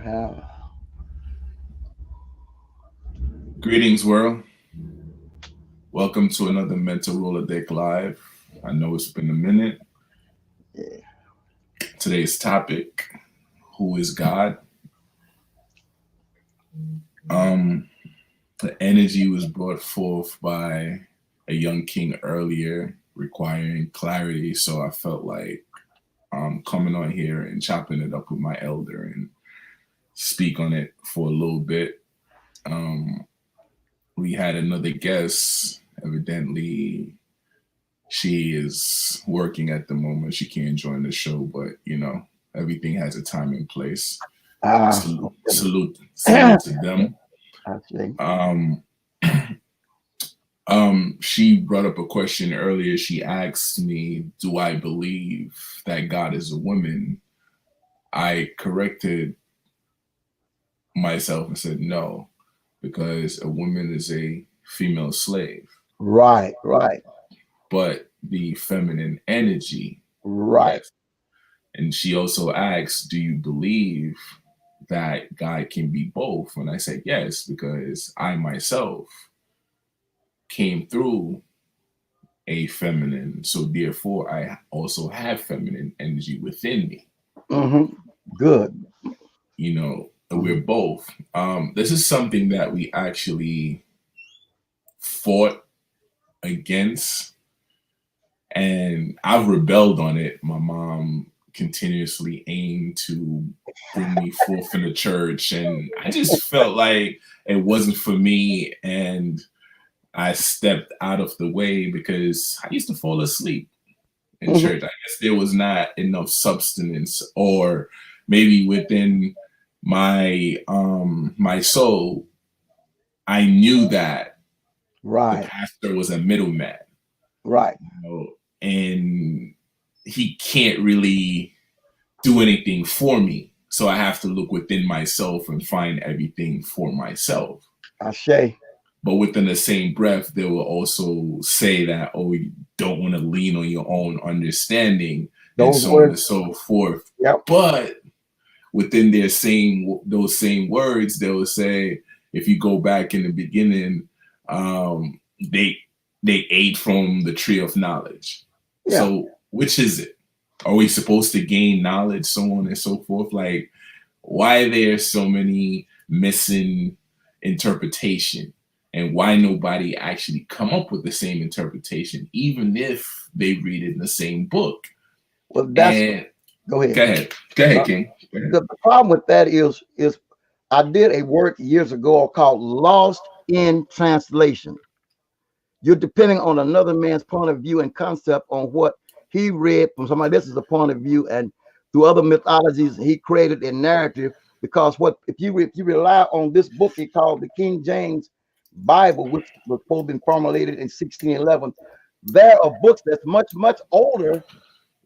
How? Greetings, world. Welcome to another MEN-talRollaDeK Live. I know it's been a minute. Yeah. Today's topic, who is God? Um, the energy was brought forth by a young king earlier, requiring clarity. So I felt like coming on here and chopping it up with my elder and speak on it for a little bit. Um, we had another guest. Evidently, she is working at the moment. She can't join the show, but everything has a time and place. Salute, salute, salute to them. I see. Um, she brought up a question earlier. She asked me, "Do I believe that God is a woman?" I corrected myself and said no, because a woman is a female slave, Right, right, but the feminine energy, right. yes. And she also asked, "Do you believe that God can be both?" And I said, yes, because I myself came through a feminine. So therefore, I also have feminine energy within me. Mm-hmm. Good. We're both. This is something that we actually fought against, and I've rebelled on it. My mom continuously aimed to bring me forth in the church, and I just felt like it wasn't for me, and I stepped out of the way because I used to fall asleep in Mm-hmm. church. I guess there was not enough substance, or maybe within my soul, I knew that the Right, pastor was a middleman, right. and he can't really do anything for me. So I have to look within myself and find everything for myself. I say. But within the same breath, they will also say that, oh, you don't want to lean on your own understanding and Those so on words. and so forth. Yep. But within those same words, they will say, if you go back in the beginning, they ate from the tree of knowledge. Yeah. So which is it? Are we supposed to gain knowledge, so on and so forth? Like, why are there so many missing interpretation, and why nobody actually come up with the same interpretation, even if they read it in the same book? Well, that's. And Go ahead. go ahead, Uh, King. Go ahead. the problem with that is I did a work years ago called Lost in Translation. You're depending on another man's point of view and concept on what he read from somebody else's point of view, and through other mythologies, he created a narrative. Because what if you rely on this book he called the King James Bible, which was supposed to be formulated in 1611, there are books that's much older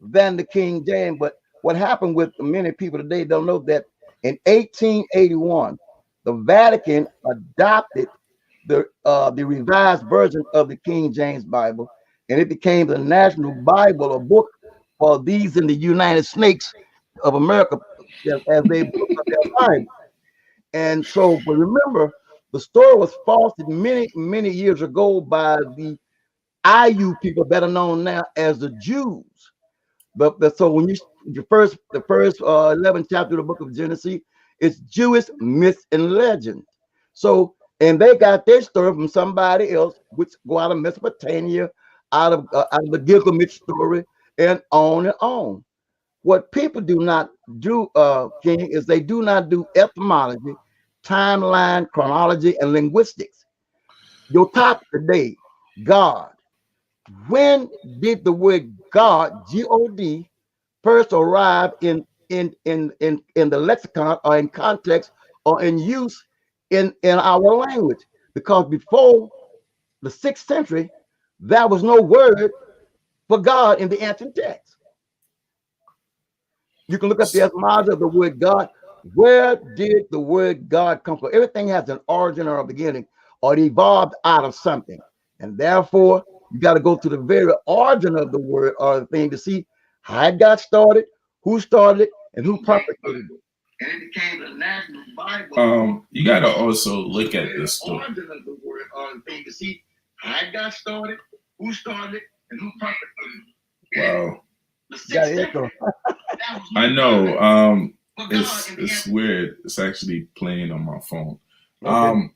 than the King James. But what happened with many people today don't know that in 1881, the Vatican adopted the revised version of the King James Bible, and it became the national Bible, a book for these in the United States of America as they book of their Bible. And so, but remember, the story was falsified many years ago by the IU people, better known now as the Jews. But so when you the first 11 chapter of the book of Genesis, it's Jewish myths and legends. So and they got their story from somebody else, which go out of Mesopotamia, out of the Gilgamesh story, and on and on. What people do not do, King, is they do not do etymology, timeline, chronology, and linguistics. Your topic today, God. When did the word God, G-O-D, first arrive in the lexicon or in context or in use in our language? Because before the 6th century, there was no word for God in the ancient text. You can look up the etymology of the word God. Where did the word God come from? Everything has an origin or a beginning, or it evolved out of something. And therefore, you got to go to the very origin of the word or the thing to see how it got started, who started it, and who propagated it. and it became the national Bible. You gotta also look at this story. Origin of the word thing to see how it got started, who started it, and who perpetrated it. Wow. I know. It's weird. It's actually playing on my phone. Okay.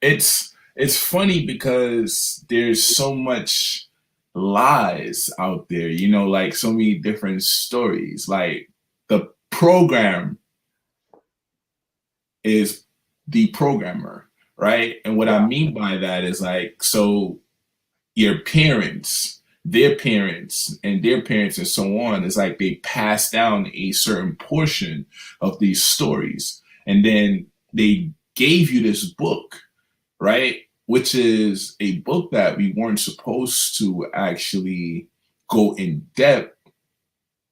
It's funny because there's so much lies out there, you know, like so many different stories. Like the program is the programmer, right? And what I mean by that is like, so your parents, their parents, and their parents, and so on, is like they pass down a certain portion of these stories. And then they gave you this book, right? Which is a book that we weren't supposed to actually go in depth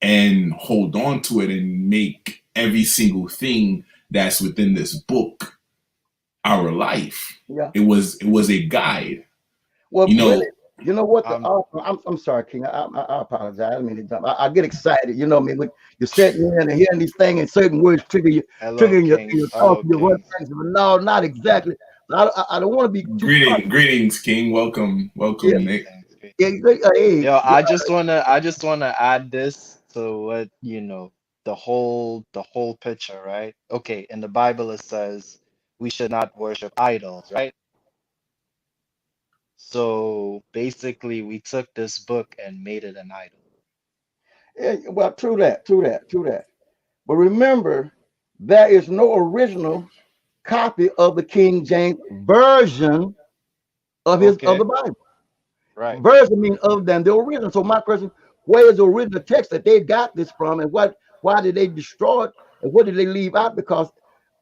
and hold on to it and make every single thing that's within this book our life. Yeah. It was a guide. Well, you know, really, you know what? I'm sorry, King. I apologize. I mean to jump. I get excited. You know, I mean, when you're sitting here and hearing these things, and certain words trigger you, triggering your thoughts, your words. No, not exactly. I don't want to be too. Greetings, King. Welcome, Nick. Yeah, hey, Yo, I just wanna add this to what the whole picture, right? Okay, in the Bible it says we should not worship idols, right? So basically we took this book and made it an idol. yeah, well, true that. But remember, there is no original copy of the King James version of the Bible. Right. Version means other than the original. So my question: where is the original text that they got this from, and why did they destroy it, and what did they leave out? Because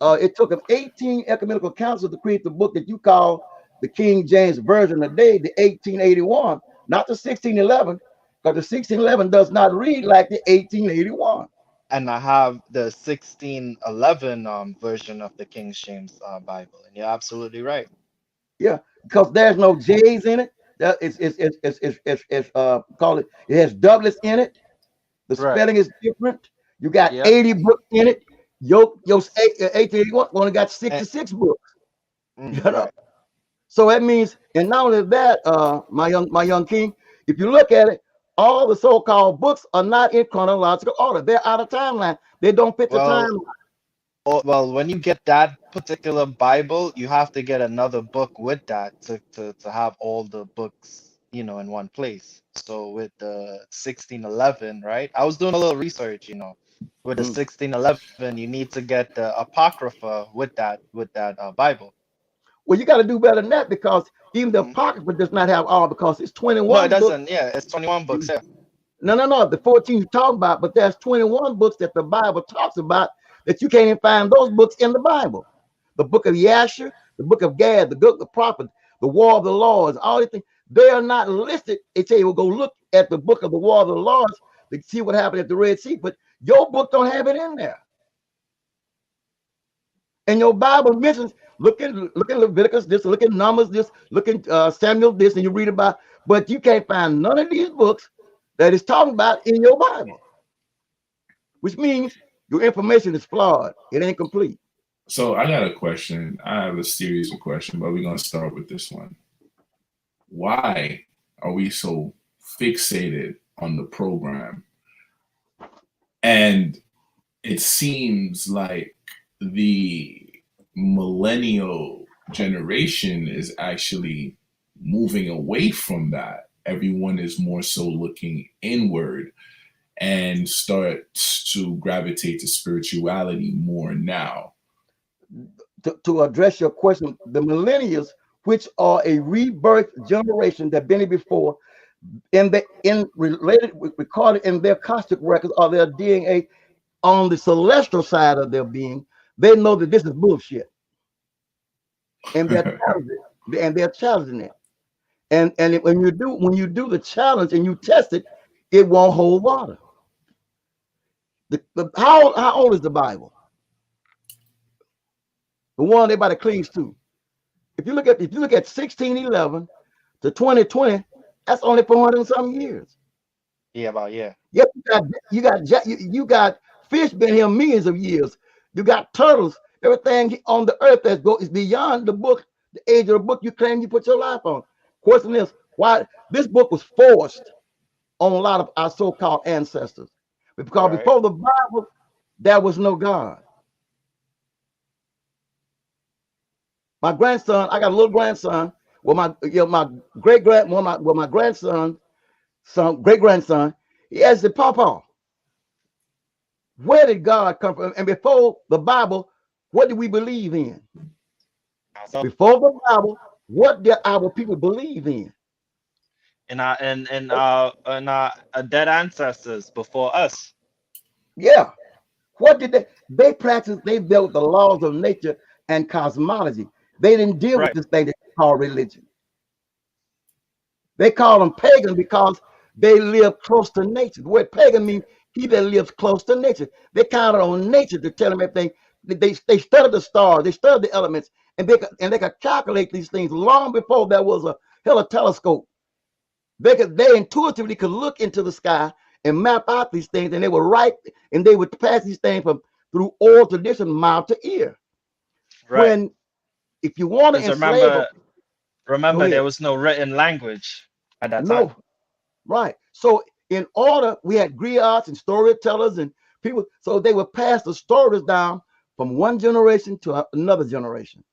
it took them 18 ecumenical councils to create the book that you call the King James version today, the 1881, not the 1611, because the 1611 does not read like the 1881. And I have the 1611 version of the King James Bible, and you're absolutely right. Yeah, because there's no J's in it. That it's call it. It has doublets in it. The Right. spelling is different. You got Yep. 80 books in it. Your 1881 only got 66 books. You know? Right. So that means, and not only that, my young king, if you look at it, all the so-called books are not in chronological order. They're out of timeline. They don't fit the Well, timeline. well, when you get that particular Bible, you have to get another book with that to have all the books, in one place. So with the 1611, right? I was doing a little research, with the Mm. 1611, you need to get the Apocrypha with that Bible. Well, you got to do better than that because even the Mhm. Apocrypha does not have all because it's No, it 21 books. doesn't. Yeah, it's 21 books. Yeah. No. The 14 you talk about, but there's 21 books that the Bible talks about that you can't even find those books in the Bible. The book of Yasher, the book of Gad, the book of the prophet, the War of the Lords, all these things, they are not listed. They tell you, well, go look at the book of the War of the Lords to see what happened at the Red Sea, but your book don't have it in there. And your Bible mentions, look at Leviticus this, look at Numbers this, look at Samuel this, and you read about, but you can't find none of these books that is talking about in your Bible, which means your information is flawed. It ain't complete. So I got a question. I have a series of questions, but we're gonna start with this one. Why are we so fixated on the program? And it seems like the millennial generation is actually moving away from that. Everyone is more so looking inward and starts to gravitate to spirituality more now. To address your question, the millennials, which are a rebirth generation that been here before, in related recorded in their Cosmic records or their DNA on the celestial side of their being, they know that this is bullshit, and they're challenging it. And when you do the challenge and you test it, it won't hold water. How old is the Bible? The one everybody clings to. If you look at 1611 to 2020, that's only 400 and some years. Yeah, about yeah. Yep, you got fish been here millions of years. You got turtles. Everything on the earth that go is beyond the book, the age of the book you claim you put your life on. Question is why this book was forced on a lot of our so-called ancestors. Because Right. before the Bible, there was no God. My grandson, I got a little grandson. Well, my great grand, my grandson, great grandson, he asked the Papa, where did God come from? And before the Bible, what did we believe in? So Before the Bible, what did our people believe in? in our dead ancestors before us. Yeah. What did they practiced? They built the laws of nature and cosmology. They didn't deal with Right. this thing that they call religion. They call them pagan because they live close to nature. The word pagan means he that lives close to nature. They counted on nature to tell them everything. They studied the stars, they studied the elements, and they could calculate these things long before there was a hell of telescope. They intuitively could look into the sky and map out these things, and they were right, and they would pass these things from through oral tradition, mouth to ear. Right. When if you want to Because enslave a, go remember, there ahead. was no written language at that time. No, right. So in order, we had griots and storytellers and people, so they would pass the stories down from one generation to another generation.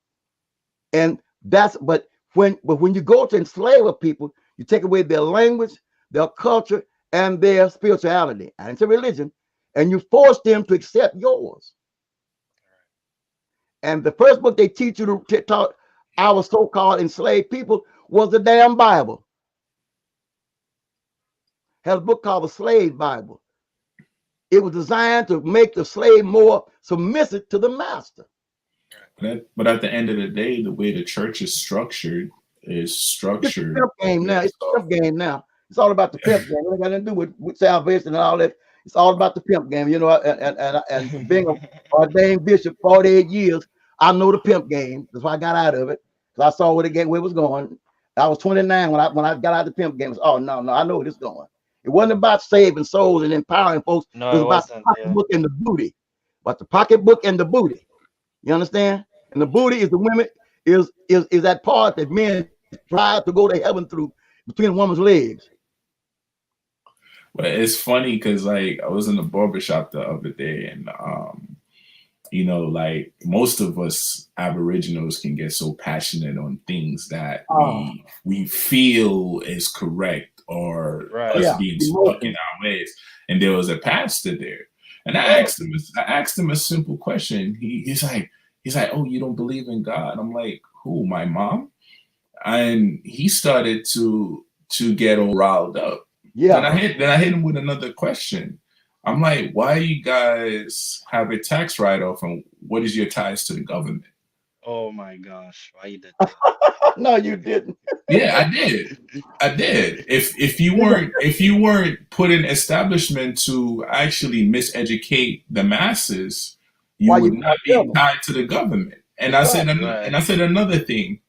And that's but when you go to enslave a people, you take away their language, their culture, and their spirituality, and it's a religion, and you force them to accept yours. And the first book they teach you to taught our so-called enslaved people was the damn Bible. Had a book called the Slave Bible. It was designed to make the slave more submissive to the master. But at the end of the day, the way the church is It's a structured pimp game now. It's based a off. pimp game now. It's all about the pimp game. It ain't got nothing to do with salvation and all that. It's all about the pimp game. You know, and being an ordained bishop 48 years, I know the pimp game. That's why I got out of it. Because I saw where it was going. I was 29 when I got out of the pimp game. Oh no, I know where it's going. It wasn't about saving souls and empowering folks. It No, was it about the wasn't. Yeah. pocketbook and the booty. But the pocketbook and the booty. You understand? And the booty is the women, is that part that men try to go to heaven through between a woman's legs. But it's funny because like I was in the barbershop the other day and like most of us aboriginals can get so passionate on things that Oh, we feel is correct or Right. us yeah, being stuck in emotions. our ways. And there was a pastor there. And Oh, I asked him a simple question. He's like, oh, you don't believe in God? I'm like, who, my mom? And he started to get all riled up. Then yeah. I hit him with another question. I'm like, why you guys have a tax write-off and what is your ties to the government? Oh my gosh, why you did that? No, you didn't. Yeah, I did. I did. If you weren't put in establishment to actually miseducate the masses, you Why would you not call be them? tied to the government. That's right. And Right. I said another thing.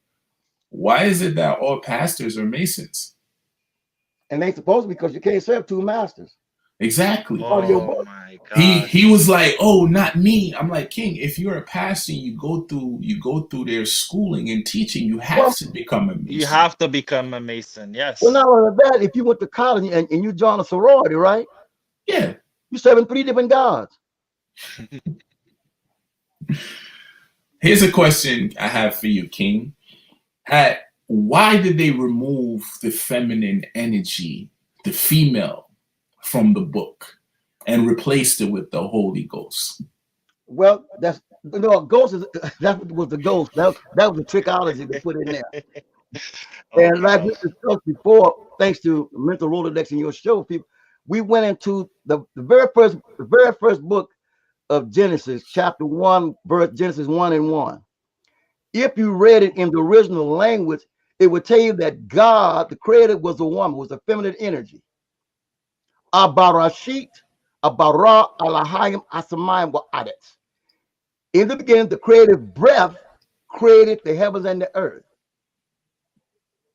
Why is it that all pastors are Masons? And they supposed to be because you can't serve two masters. Exactly. Part of your Oh book. my He gosh. was like, "Oh, not me." I'm like, "King, if you're a pastor, you go through their schooling and teaching, you have Well, to become a You Mason." have to become a Mason. well, Yes. not only that, if you went to college and you joined a sorority, right? Yeah. You're serving three different gods. Here's a question I have for you, King. Why did they remove the feminine energy, the female, from the book and replaced it with the Holy Ghost? Well, that's no ghost is that was the ghost. That was the trickology they put in there. Oh And like we gosh. discussed before, thanks to mental Rolodex in your show, people, we went into the very first book of Genesis, chapter 1, verse Genesis 1 and 1. If you read it in the original language, it would tell you that God, the creator, was a woman, was a feminine energy. Abarashit, Abara, Alahayim, Asamayim, Wa'adet. In the beginning, the creative breath created the heavens and the earth.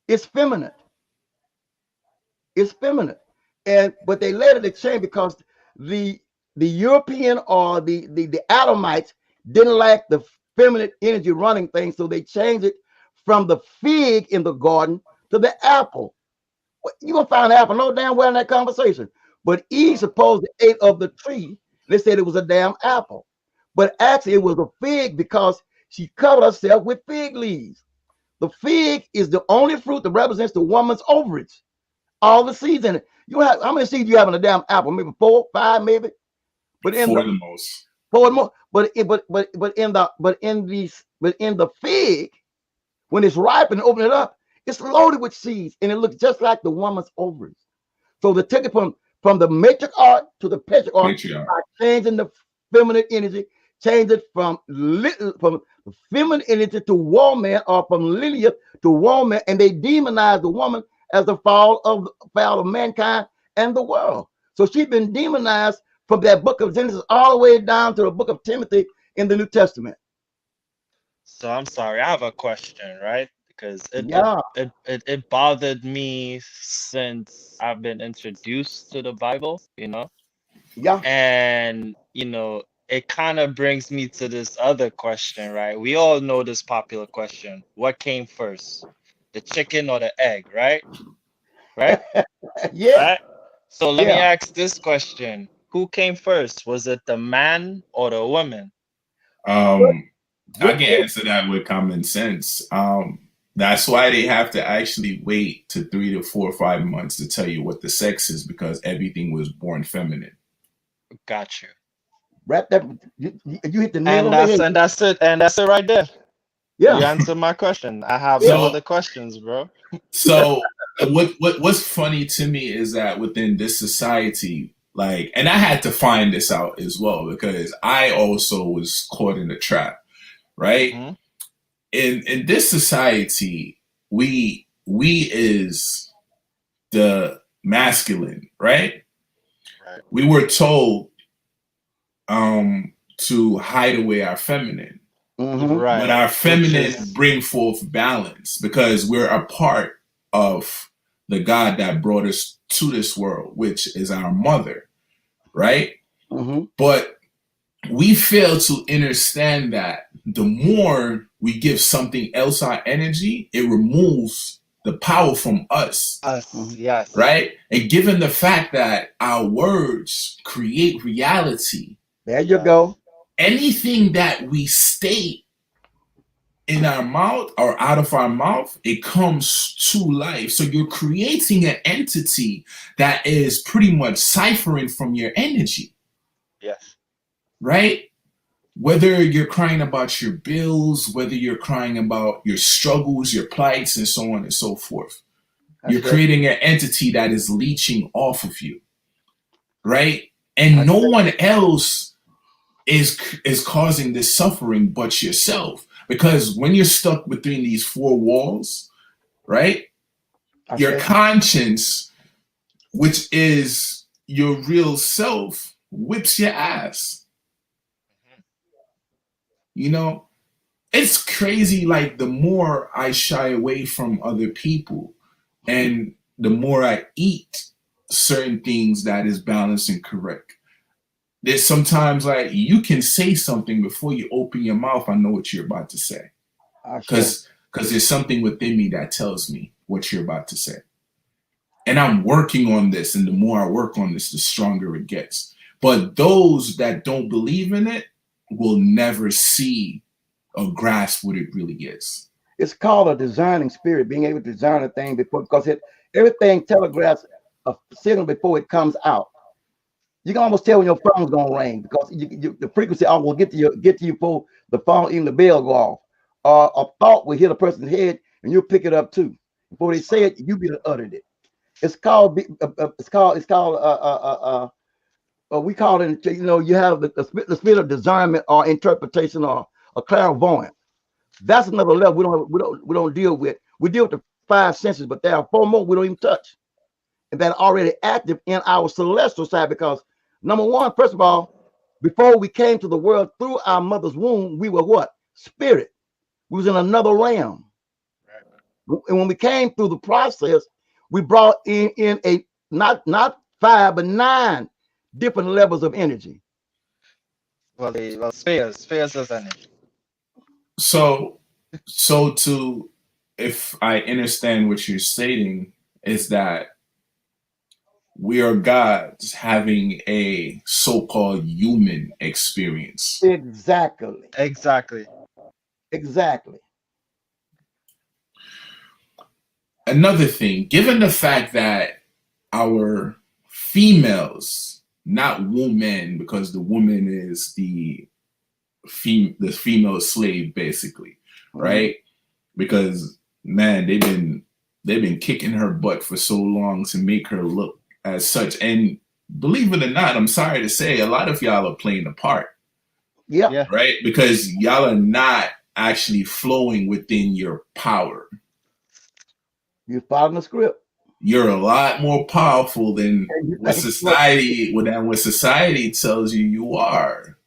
It's feminine. It's feminine. And but they later they changed because the the European or the Adamites didn't like the feminine energy running things, so they changed it from the fig in the garden to the apple. You gonna find an apple no damn well in that conversation. But Eve supposed to ate of the tree. They said it was a damn apple, but actually it was a fig because she covered herself with fig leaves. The fig is the only fruit that represents the woman's ovaries. All the seeds in it. You have how many seeds you have in a damn apple? Maybe 4, 5, maybe. But in For the the most. four more. But in the fig, when it's ripe and open it up, it's loaded with seeds and it looks just like the woman's ovaries. So they took it from the matriarch to the patriarch Patriarch. by changing the feminine energy, change it from feminine energy to woman, or from linear to woman, and they demonized the woman as the fall of mankind and the world. So she's been demonized from that book of Genesis all the way down to the book of Timothy in the New Testament. So I'm sorry, I have a question, right? Because Yeah, it bothered me since I've been introduced to the Bible, yeah. and it kind of brings me to this other question, right? We all know this popular question: what came first, the chicken or the egg, right? Right? Yeah, Right? So let me yeah. ask this question: who came first? Was it the man or the woman? Good, Um, I good can question. answer that with common sense. That's why they have to actually wait to 3 to 4 or 5 months to tell you what the sex is, because everything was born feminine. Got you. Wrap that. You hit the nail And on the that's head. and that's it. And that's it right there. You Yeah, answered my question. I have yeah. no So other questions, bro. So what's funny to me is that within this society, like, and I had to find this out as well because I also was caught in the trap, right? Hmm. In this society, we is the masculine, right? Right. We were told to hide away our feminine, Mm-hmm. but Right. our Which feminine is bring forth balance because we're a part of the God that brought us to this world, which is our mother, right? Mm-hmm. But we fail to understand that the more we give something else our energy, it removes the power from us, us. Mm-hmm. Yes. right? And given the fact that our words create reality, There you Yes. go. anything that we state in our mouth or out of our mouth, it comes to life. So you're creating an entity that is pretty much ciphering from your energy, Yes. right? Whether you're crying about your bills, whether you're crying about your struggles, your plights, and so on and so forth, you're That's right. creating an entity that is leeching off of you, right? And That's no right. one else is causing this suffering but yourself. Because when you're stuck between these four walls, right? That's Your right. conscience, which is your real self, whips your ass. You know, it's crazy. Like, the more I shy away from other people and the more I eat certain things that is balanced and correct, there's sometimes like you can say something before you open your mouth. I know what you're about to say That's right. because there's something within me that tells me what you're about to say. And I'm working on this, and the more I work on this, the stronger it gets. But those that don't believe in it will never see or grasp what it really is. It's called a discerning spirit, being able to discern a thing before, because everything telegraphs a signal before it comes out. You can almost tell when your phone's gonna ring because the frequency will get to you before the phone, even the bell go off. A thought will hit a person's head and you'll pick it up too. Before they say it, you be uttered it. It's called we call it, you have the spirit of discernment or interpretation or a clairvoyant. That's another level we don't deal with. We deal with the five senses, but there are four more we don't even touch, and that are already active in our celestial side. Because number one, first of all, before we came to the world through our mother's womb, we were what? Spirit. We was in another realm. And when we came through the process, we brought in a not five but nine different levels of energy. Spares us any. So, if I understand what you're stating, is that we are gods having a so-called human experience. Exactly. Exactly. Exactly. Another thing, given the fact that our females, not women, because the woman is the female slave, basically, right? Because man, they've been kicking her butt for so long to make her look as such. And believe it or not, I'm sorry to say, a lot of y'all are playing the part, Yep. Yeah. right? Because y'all are not actually flowing within your power. You're following the script. You're a lot more powerful than And you what think it's what society tells you you are.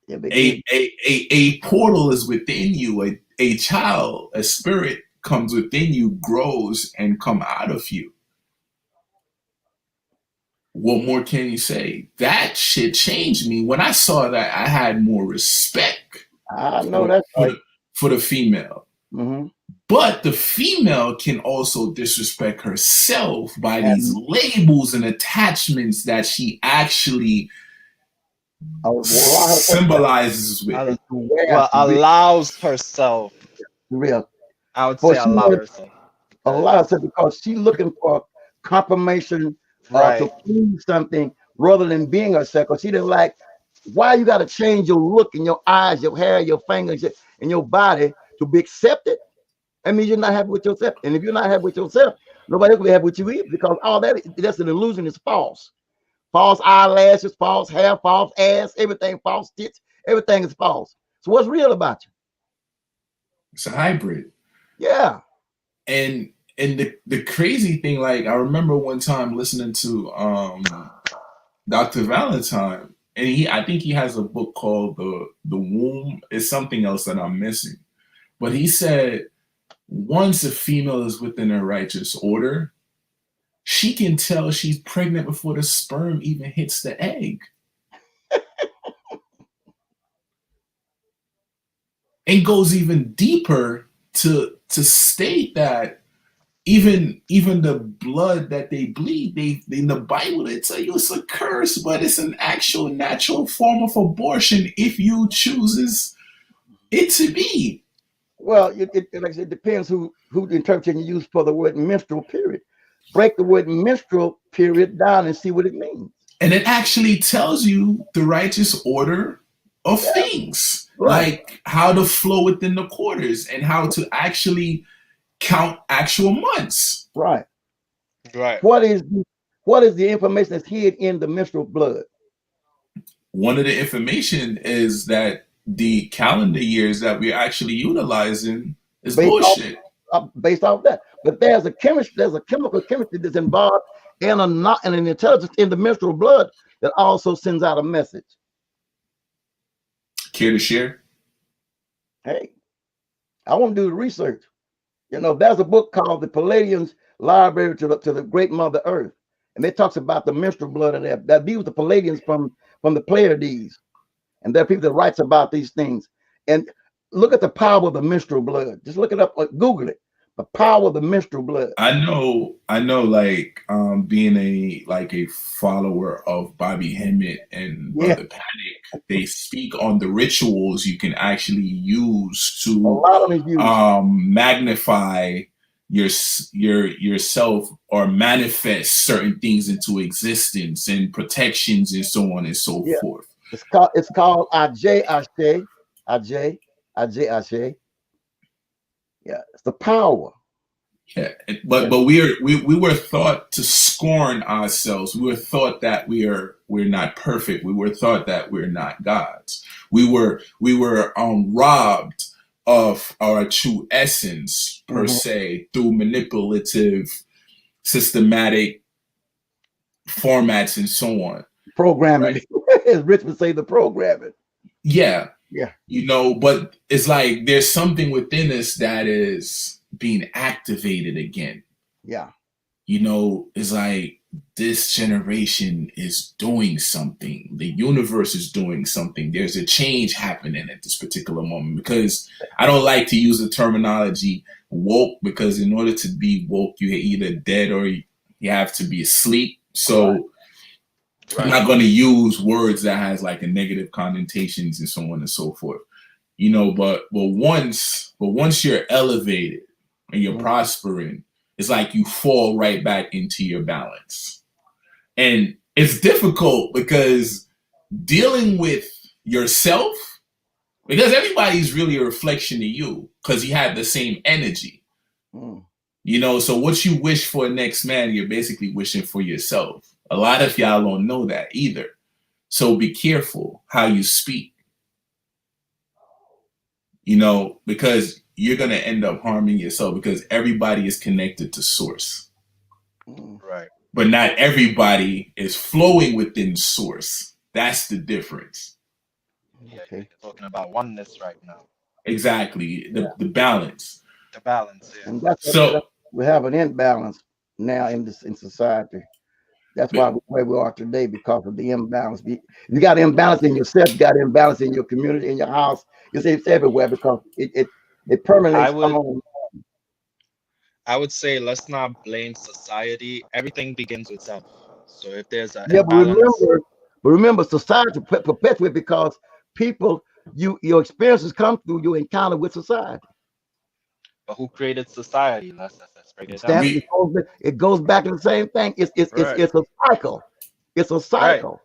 yeah, because A portal is within you. A child, a spirit comes within you, grows, and come out of you. What more can you say? That shit changed me. When I saw that, I had more respect I know for, that's for right. the for the female. Mm-hmm. But the female can also disrespect herself by these And labels and attachments that she actually allow herself symbolizes with. Al- to wear well, allows herself. to real. I would For say she allow wants herself. allow herself because she's looking for confirmation to Right. prove something rather than being herself. Because she didn't like why you got to change your look and your eyes, your hair, your fingers, and your body to be accepted. That means you're not happy with yourself. And if you're not happy with yourself, nobody else will be happy with you either because all that's an illusion is false. False eyelashes, false hair, false ass, everything false stitch, everything is false. So what's real about you? It's a hybrid. Yeah. And the crazy thing, like I remember one time listening to Dr. Valentine, and I think he has a book called The Womb. It's something else that I'm missing. But he said once a female is within a righteous order, she can tell she's pregnant before the sperm even hits the egg. And goes even deeper to state that even the blood that they bleed, they in the Bible they tell you it's a curse, but it's an actual natural form of abortion if you chooses it to be. Well, like I said, it depends who interpretation you use for the word menstrual period. Break the word menstrual period down and see what it means. And it actually tells you the righteous order of Yeah, things, right, like how to flow within the quarters and how to actually count actual months. right. Right. What is the information that's hid in the menstrual blood? One of the information is that the calendar years that we're actually utilizing is Based off bullshit. based off that. But there's a chemical chemistry that's involved and an intelligence in the menstrual blood that also sends out a message. Care to share? Hey, I want to do the research. You know, there's a book called The Palladians Library to the Great Mother Earth, and it talks about the menstrual blood of that. These were the Palladians from the Pleiades, and there are people that writes about these things. And look at the power of the menstrual blood. Just look it up, Google it. The power of the menstrual blood. I know, like being a follower of Bobby Hemmett and Yeah, Brother Panic, they speak on the rituals you can actually use a to lot of these views. magnify yourself or manifest certain things into existence and protections and so on and so Yeah, forth. it's called Ajay Ashe. Ajay Ashe. Yeah, it's the power. Yeah, Yeah, but we were thought to scorn ourselves. We were thought that we're not perfect. We were thought that we're not gods. We were robbed of our true essence per mhm. se through manipulative, systematic formats and so on. Programming, Right? as Rich would say, the programming. Yeah, Yeah, but it's like there's something within us that is being activated again. yeah. It's like this generation is doing something. The universe is doing something. There's a change happening at this particular moment. Because I don't like to use the terminology woke, because in order to be woke, you're either dead or you have to be asleep. So I'm not going to use words that has like a negative connotations and so on and so forth. You know, but once you're elevated and you're prospering, it's like you fall right back into your balance. And it's difficult because dealing with yourself, because everybody's really a reflection of you because you have the same energy. Mm. You know, so what you wish for next man, you're basically wishing for yourself. A lot of y'all don't know that either. So be careful how you speak, you know, because you're going to end up harming yourself because everybody is connected to source. Right. But not everybody is flowing within source. That's the difference. Yeah, Okay. you're talking about oneness right now. Exactly. The balance. The balance, yeah. And that's So what we have an imbalance now in society. That's why we're where we are today, because of the imbalance. You got imbalance in yourself, you got imbalance in your community, in your house. You see, it's everywhere because it I permeates would on. I would say let's not blame society. Everything begins with self. So if there's an Yeah, imbalance, but remember, society perpetuates because people, your experiences come through your encounter with society. but who created society? Let's break it down. Stand, we it goes back to the same thing. Right. It's a cycle. It's a Right. cycle.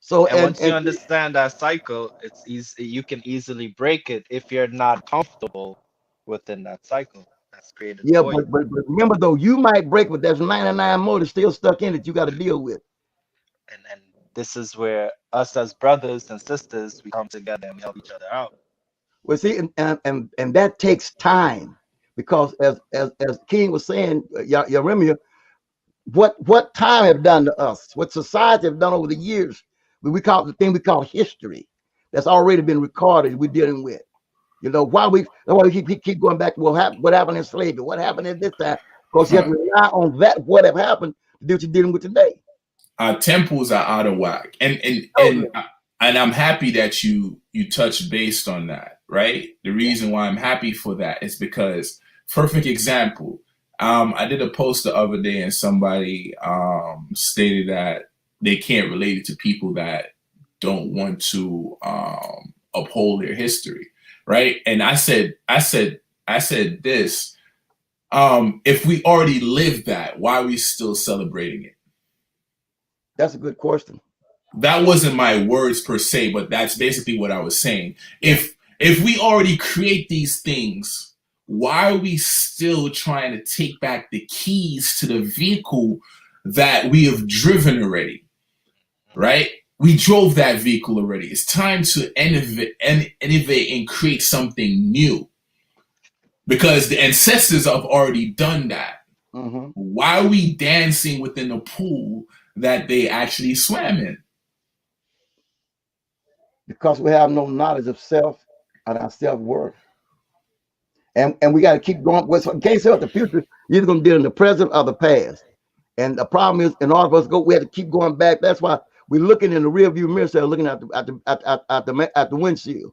So And once you understand that cycle, it's easy. You can easily break it if you're not comfortable within that cycle that's created yeah, for you. but remember though, you might break, but there's 99 more that's still stuck in it. You got to deal with. And this is where us as brothers and sisters we come together and we help each other out. Well, see, and that takes time because as King was saying, Yaremia, what time have done to us, what society have done over the years, we call the thing we call history, that's already been recorded. We're dealing with. You know that's why we keep going back to what happened in slavery, what happened at this time. Of course, you have to rely on that what have happened to do what you're dealing with today. our temples are out of whack, Totally. and I'm happy that you touched based on that, right? The reason why I'm happy for that is because perfect example. I did a post the other day, and somebody stated that they can't relate it to people that don't want to uphold their history, right? And I said this: if we already lived that, why are we still celebrating it? That's a good question. That wasn't my words per se, but that's basically what I was saying. If we already create these things, why are we still trying to take back the keys to the vehicle that we have driven already? Right? We drove that vehicle already. It's time to innovate and create something new because the ancestors have already done that. Mm-hmm. Why are we dancing within a pool that they actually swam in? Because we have no knowledge of self and our self-worth. And we got to keep going. Well, so in case of the future, you're either going to deal in the present or the past. And the problem is, in order for us to go, we have to keep going back. That's why we're looking in the rear view mirror, instead of looking at the windshield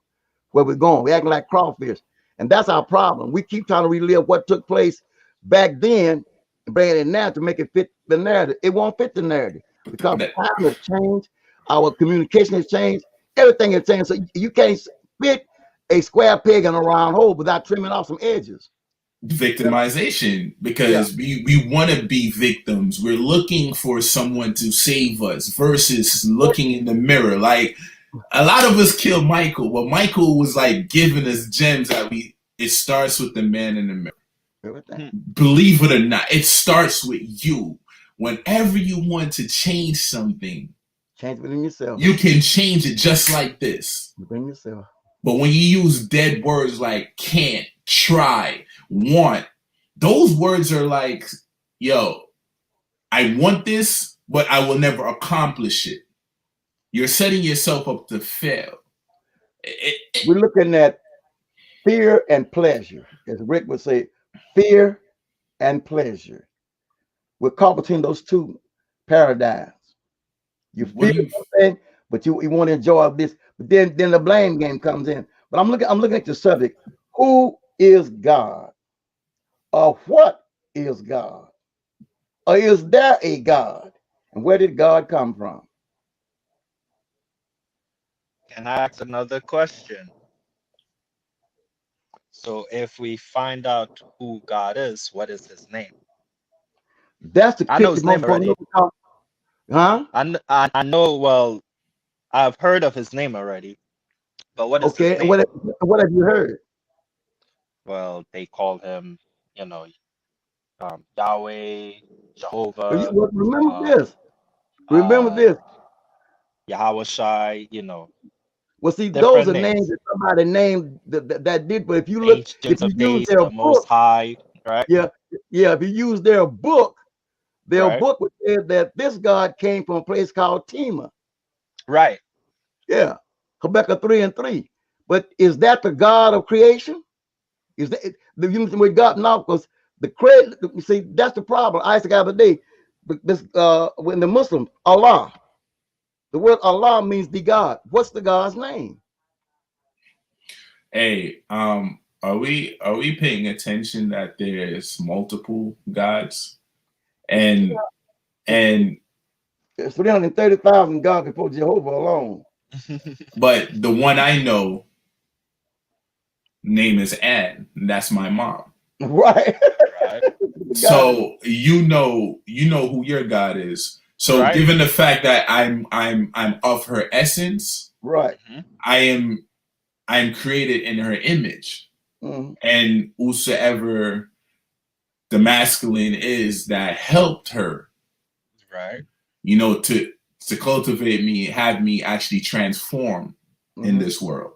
where we're going. We're acting like crawfish, and that's our problem. We keep trying to relive what took place back then and bring it in now to make it fit the narrative. It won't fit the narrative because That time has changed, our communication has changed, everything has changed. So you can't fit a square peg in a round hole without trimming off some edges. victimization Yeah. because we want to be victims. We're looking for someone to save us versus looking in the mirror. Like a lot of us kill Michael, but Michael was like giving us gems that it starts with the man in the mirror. Everything. Believe it or not, it starts with you. Whenever you want to change something, Change within yourself. you can change it just like this. Within yourself. But when you use dead words like can't, try, want, those words are like, yo, I want this, but I will never accomplish it. You're setting yourself up to fail. We're looking at fear and pleasure, as Rick would say, fear and pleasure. We're caught between those two paradise. You What feel do you? something, but you want to enjoy this. But then the blame game comes in. But I'm looking at the subject. Who is God? Or what is God? Or is there a God? And where did God come from? Can I ask another question? So if we find out who God is, what is his name? That's the I know trick that his most name folks already. know. Huh? I know, well, I've heard of his name already, but what is his Okay. And name? what have you heard? Well, they call him, you know, Yahweh, Jehovah, Well, remember um, this. Remember uh, this. Yahweh Shai, you know, Well, see, those different are names names. that somebody named that did. But if you look, if Ancient you of use Days, their the Most book, High, right? yeah, yeah, if you use their Right, book would say that this God came from a place called Tema. right. Yeah, Habakkuk 3:3. But is that the God of creation? Is that with God now? Because the credit, you see, that's the problem. I asked the guy the other day, this when the Muslims, Allah, the word Allah means the God. What's the God's name? Hey, are we paying attention that there's multiple gods and and There's 330,000 gods before Jehovah alone. but the one I know name is Ann. And that's my mom. Right. Right, The God. So you know who your God is. So right. given the fact that I'm of her essence, Right. Hmm. I'm created in her image. Mhm. And whosoever the masculine is that helped her, Right. to cultivate me, have me actually transform in Mhm. this world.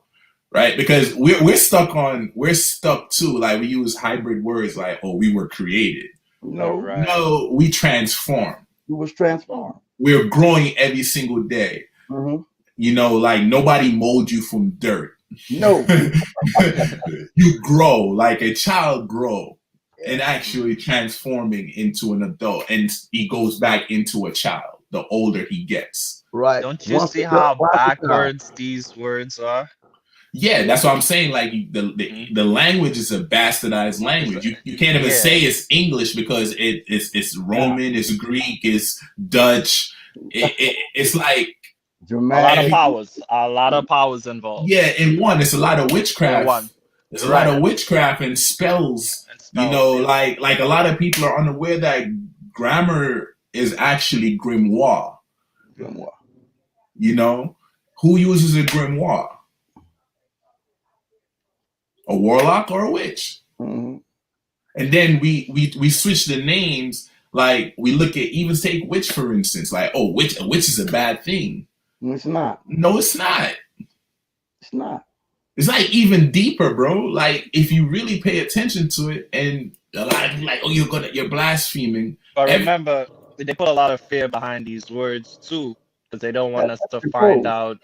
Right? Because we're stuck too. Like we use hybrid words like, oh, we were created. No, Right. No, we transform. he was transformed. We're growing every single day. Mhm. Like nobody mold you from dirt. No. You grow like a child grow and Yeah. actually transforming into an adult, and he goes back into a child the older he gets. Right. Don't you Once see the how twice the time. backwards these words are? Yeah, that's what I'm saying. Like Hmm. the language is a bastardized It's, language. You can't even say yeah, it's English because it's Yeah. Roman, it's Greek, it's Dutch. It's like a lot of Germanic. every powers, a lot of powers involved yeah. In one, it's a lot of in witchcraft. one. There's a lot Right. of witchcraft and spells. And spells. Like a lot of people are unaware that grammar is actually grimoire. Hmm. You know, who uses a grimoire? A warlock or a witch? Mhm. And then we switch the names. Like we look at even take witch for instance. Like a witch is a bad thing. No, it's not. No, it's not. It's not. It's like even deeper, bro. Like if you really pay attention to it, and a lot of people like, oh, you're blaspheming. But Every, remember, they put a lot of fear behind these words too, because they don't want That's us to find control. out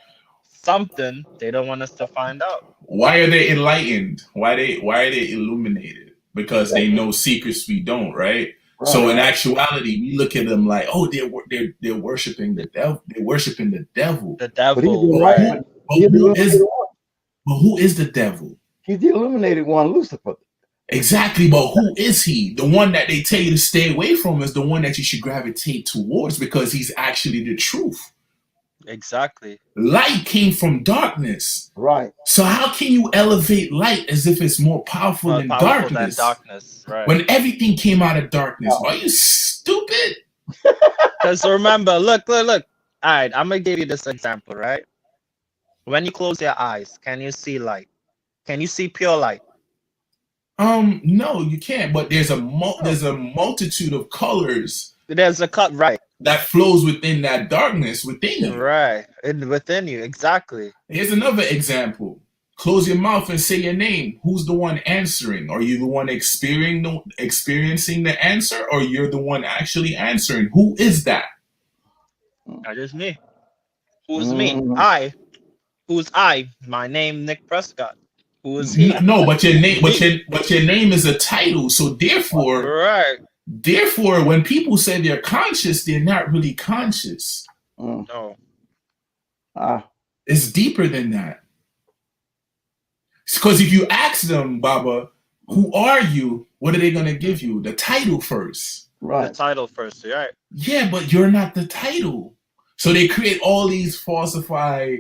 something. They don't want us to find out. why are they enlightened? Why are they illuminated? Because they Exactly. know secrets we don't, right? So Right. in Right. actuality, we look at them like, oh, they're worshiping the devil. They're worshiping the devil. The But he's the devil, But right. right? who? But He's the who illuminated is? one. But who is the devil? He's the illuminated one, Lucifer. Exactly. But who is he? The one that they tell you to stay away from is the one that you should gravitate towards because he's actually the truth. Exactly. Light came from darkness. Right. So how can you elevate light as if it's more powerful More than powerful than darkness darkness, right? when everything came out of darkness? No. Are you stupid? Because remember, look, look, look. All right, I'm gonna give you this example, right? When you close your eyes, can you see light? Can you see pure light? No, you can't. But there's a No. there's a multitude of colors There's a cut, right? that flows within that darkness within you. Right, within you, exactly. Here's another example. Close your mouth and say your name. Who's the one answering? Are you the one experiencing the answer, or you're the one actually answering? Who is that? That is me. Who's me? Mhm. Who's I? My name, Nick Prescott. Who is he? No, but your name, but Me. your name is a title. So therefore, Right. Therefore, when people say they're conscious, they're not really conscious. No. It's deeper than that. Because if you ask them, Baba, who are you? What are they going to give you? The title first. Right. The title first, right? Yeah, but you're not the title. So they create all these falsified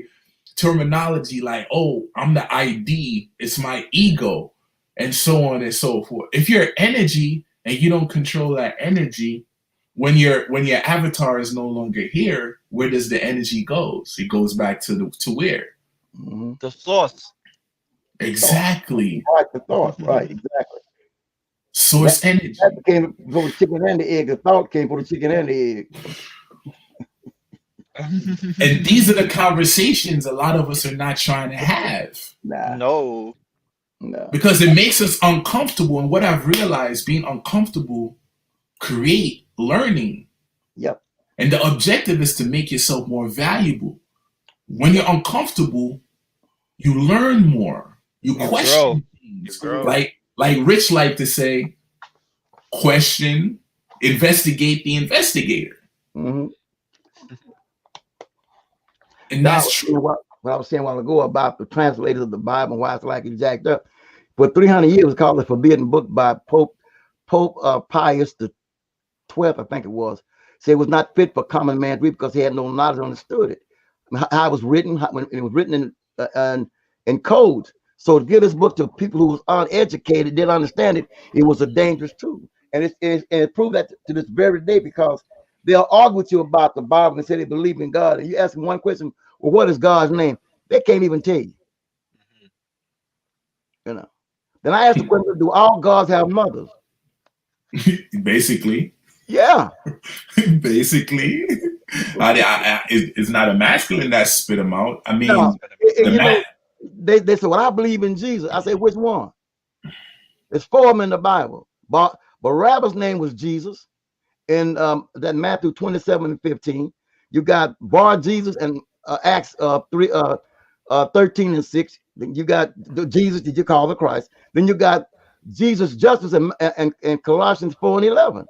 terminology like, oh, I'm the ID, it's my ego, and so on and so forth. If you're energy and you don't control that energy, when your avatar is no longer here, where does the energy go? So it goes back to where? Mm-hmm. The source. Exactly. Right, the thought. Right, exactly. Source energy. That came for the chicken and the egg. The thought came for the chicken and the egg. And these are the conversations a lot of us are not trying to have. Nah. No. Because it makes us uncomfortable. And what I've realized, being uncomfortable create learning. Yep. And the objective is to make yourself more valuable. When you're uncomfortable, you learn more. You question things. Like Rich like to say, question, investigate the investigator. Mm-hmm. And that's true. What I was saying a while ago about the translators of the Bible and why it's like it jacked up. For 300 years, it was called the Forbidden Book by Pope Pius the 12th, I think it was. Said it was not fit for common man to read because he had no knowledge or understood it. How it was written, when it was written in codes. So to give this book to people who was uneducated, didn't understand it, it was a dangerous tool. And it proved that to this very day, because they'll argue with you about the Bible and say they believe in God. And you ask them one question, well, what is God's name? They can't even tell you. You know. Then I asked the question, do all gods have mothers? Basically. Yeah. Basically. It's not a masculine that spit them out. I mean, no, they said, well, I believe in Jesus. I said, which one? There's 4 of them in the Bible. But Barabbas' name was Jesus. In that Matthew 27:15, you got Bar Jesus and Acts 13 and 6. Then you got the Jesus that you call the Christ. Then you got Jesus Justice and Colossians 4 and 11.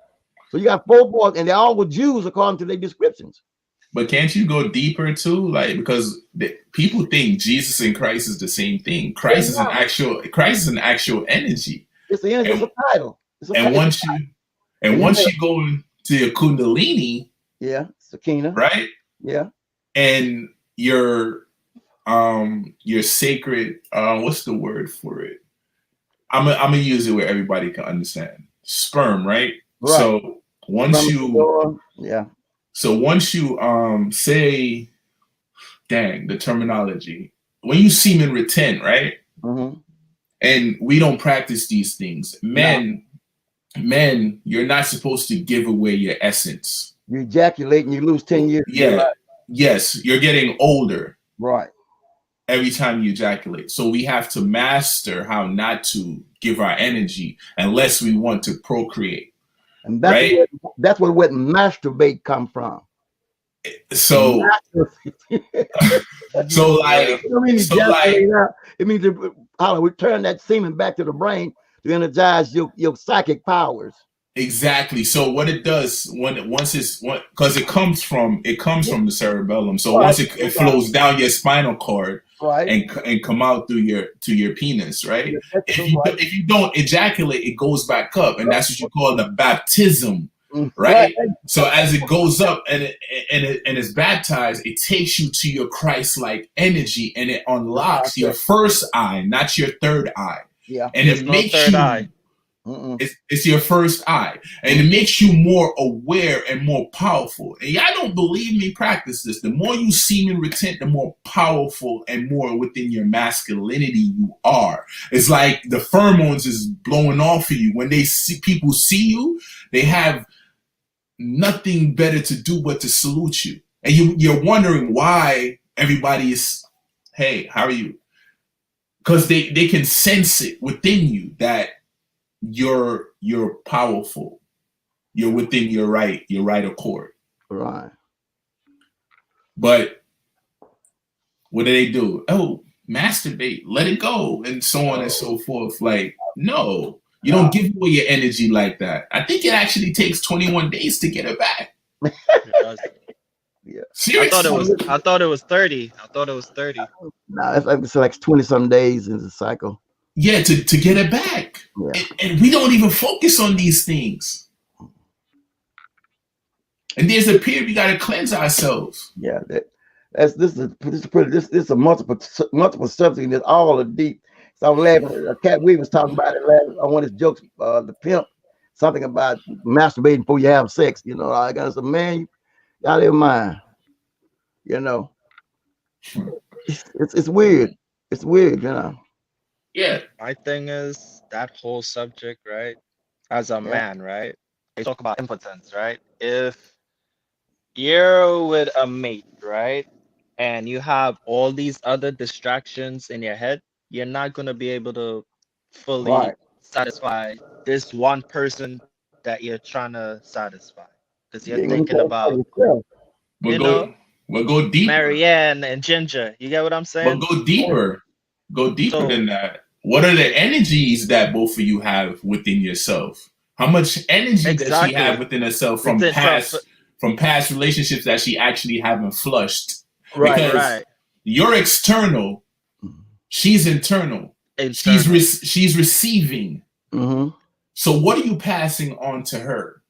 So you got 4 boys, and they all were Jews according to their descriptions. But can't you go deeper too? Like, because people think Jesus and Christ is the same thing. Christ is an actual energy. It's the energy. It's a title. Once you go to your Kundalini, Sakina, right? Yeah, and your sacred, what's the word for it? I'm gonna use it where everybody can understand. Sperm, right? So once you say, dang, the terminology, when you semen retent, right? Mm-hmm. And we don't practice these things. Men, you're not supposed to give away your essence. You ejaculate and you lose 10 years. Yeah. Yes, you're getting older. Right. Every time you ejaculate. So we have to master how not to give our energy unless we want to procreate. And that's where masturbate come from. So it means how we turn that semen back to the brain to energize your psychic powers. Exactly. So what it does because it comes from the cerebellum. So once it flows down your spinal cord, and come out through your penis, right? If you don't ejaculate, it goes back up, and that's what you call the baptism, right? So as it goes up and it's baptized, it takes you to your Christ-like energy, and it unlocks your first eye, not your third eye. Yeah, and it makes you. Eye. It's your first eye, and it makes you more aware and more powerful. And y'all don't believe me? Practice this. The more you semen retent, the more powerful and more within your masculinity you are. It's like the pheromones is blowing off of you. When people see you, they have nothing better to do but to salute you. And you're wondering why everybody is, hey, how are you? Because they can sense it within you that you're powerful. You're within your right accord. Right. But what do? Oh, masturbate, let it go, and so on and so forth. Like, no, You don't give away your energy like that. I think it actually takes 21 days to get it back. It does. Yeah. Seriously. I thought it was 30. I thought it was 30. No, it's like 20 some days in the cycle. Yeah, to get it back. Yeah. And we don't even focus on these things. And there's a period we gotta cleanse ourselves. Yeah. This is a multiple subject, and it's all a deep. So I was laughing. Cat we was talking about it last on one of his jokes. The pimp, something about masturbating before you have sex. You know, I got some man, you out of your mind. You know, it's weird. It's weird. You know. Yeah. My thing is that whole subject, right? As a Yeah. man, right? They talk about impotence, right? If you're with a mate, right? And you have all these other distractions in your head, you're not going to be able to fully Right. satisfy this one person that you're trying to satisfy. Because you're You ain't thinking gonna about, satisfy yourself. you We'll know, go we'll go deeper. Marianne and Ginger. You get what I'm But saying? go deeper. Go deeper So, than that. What are the energies that both of you have within yourself? How much energy does she have exactly. within herself from Within, past relationships that she actually haven't flushed? Right. Because right, you're external, she's internal. internal. She's receiving. Mm-hmm. So what are you passing on to her?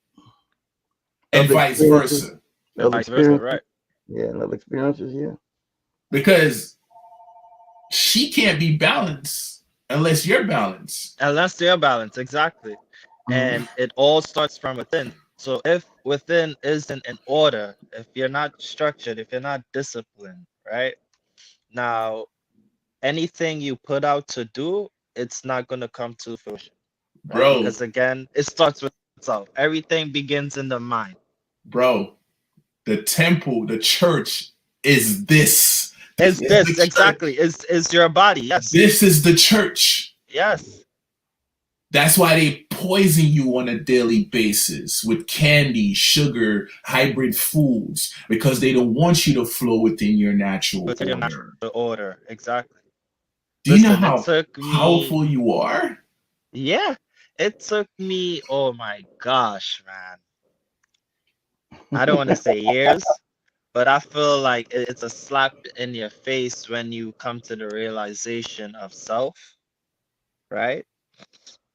And Other vice experiences. versa. And Other vice versa, experiences. right? Yeah. Other experiences. Yeah. Because she can't be balanced unless you're balanced. Unless they're balanced, exactly. Mm-hmm. And it all starts from within. So if within isn't in order, if you're not structured, if you're not disciplined, right? Now, anything you put out to do, it's not going to come to fruition, right? Bro, Because again, it starts with self. Everything begins in the mind. bro, the temple, the church is this. This Is is Yeah. the this church. exactly? Is your body? Yes. This is the church. Yes. That's why they poison you on a daily basis with candy, sugar, hybrid foods, because they don't want you to flow within your natural Within your order. natural order. Exactly. Do you know Listen, it how took me, powerful you are? yeah, it took me, oh my gosh, man. I don't want to say years, but I feel like it's a slap in your face when you come to the realization of self, right?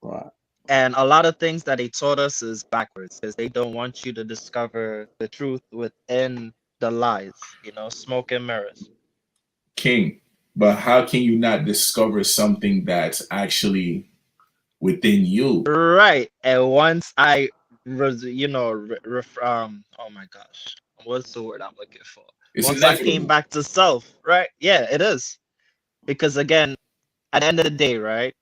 Right. And a lot of things that they taught us is backwards because they don't want you to discover the truth within the lies, smoke and mirrors. King. But how can you not discover something that's actually within you? Right. And once I was, oh my gosh, what's the word I'm looking for? It's Once I came inevitable. back to self, right? Yeah, it is. Because again, at the end of the day, right?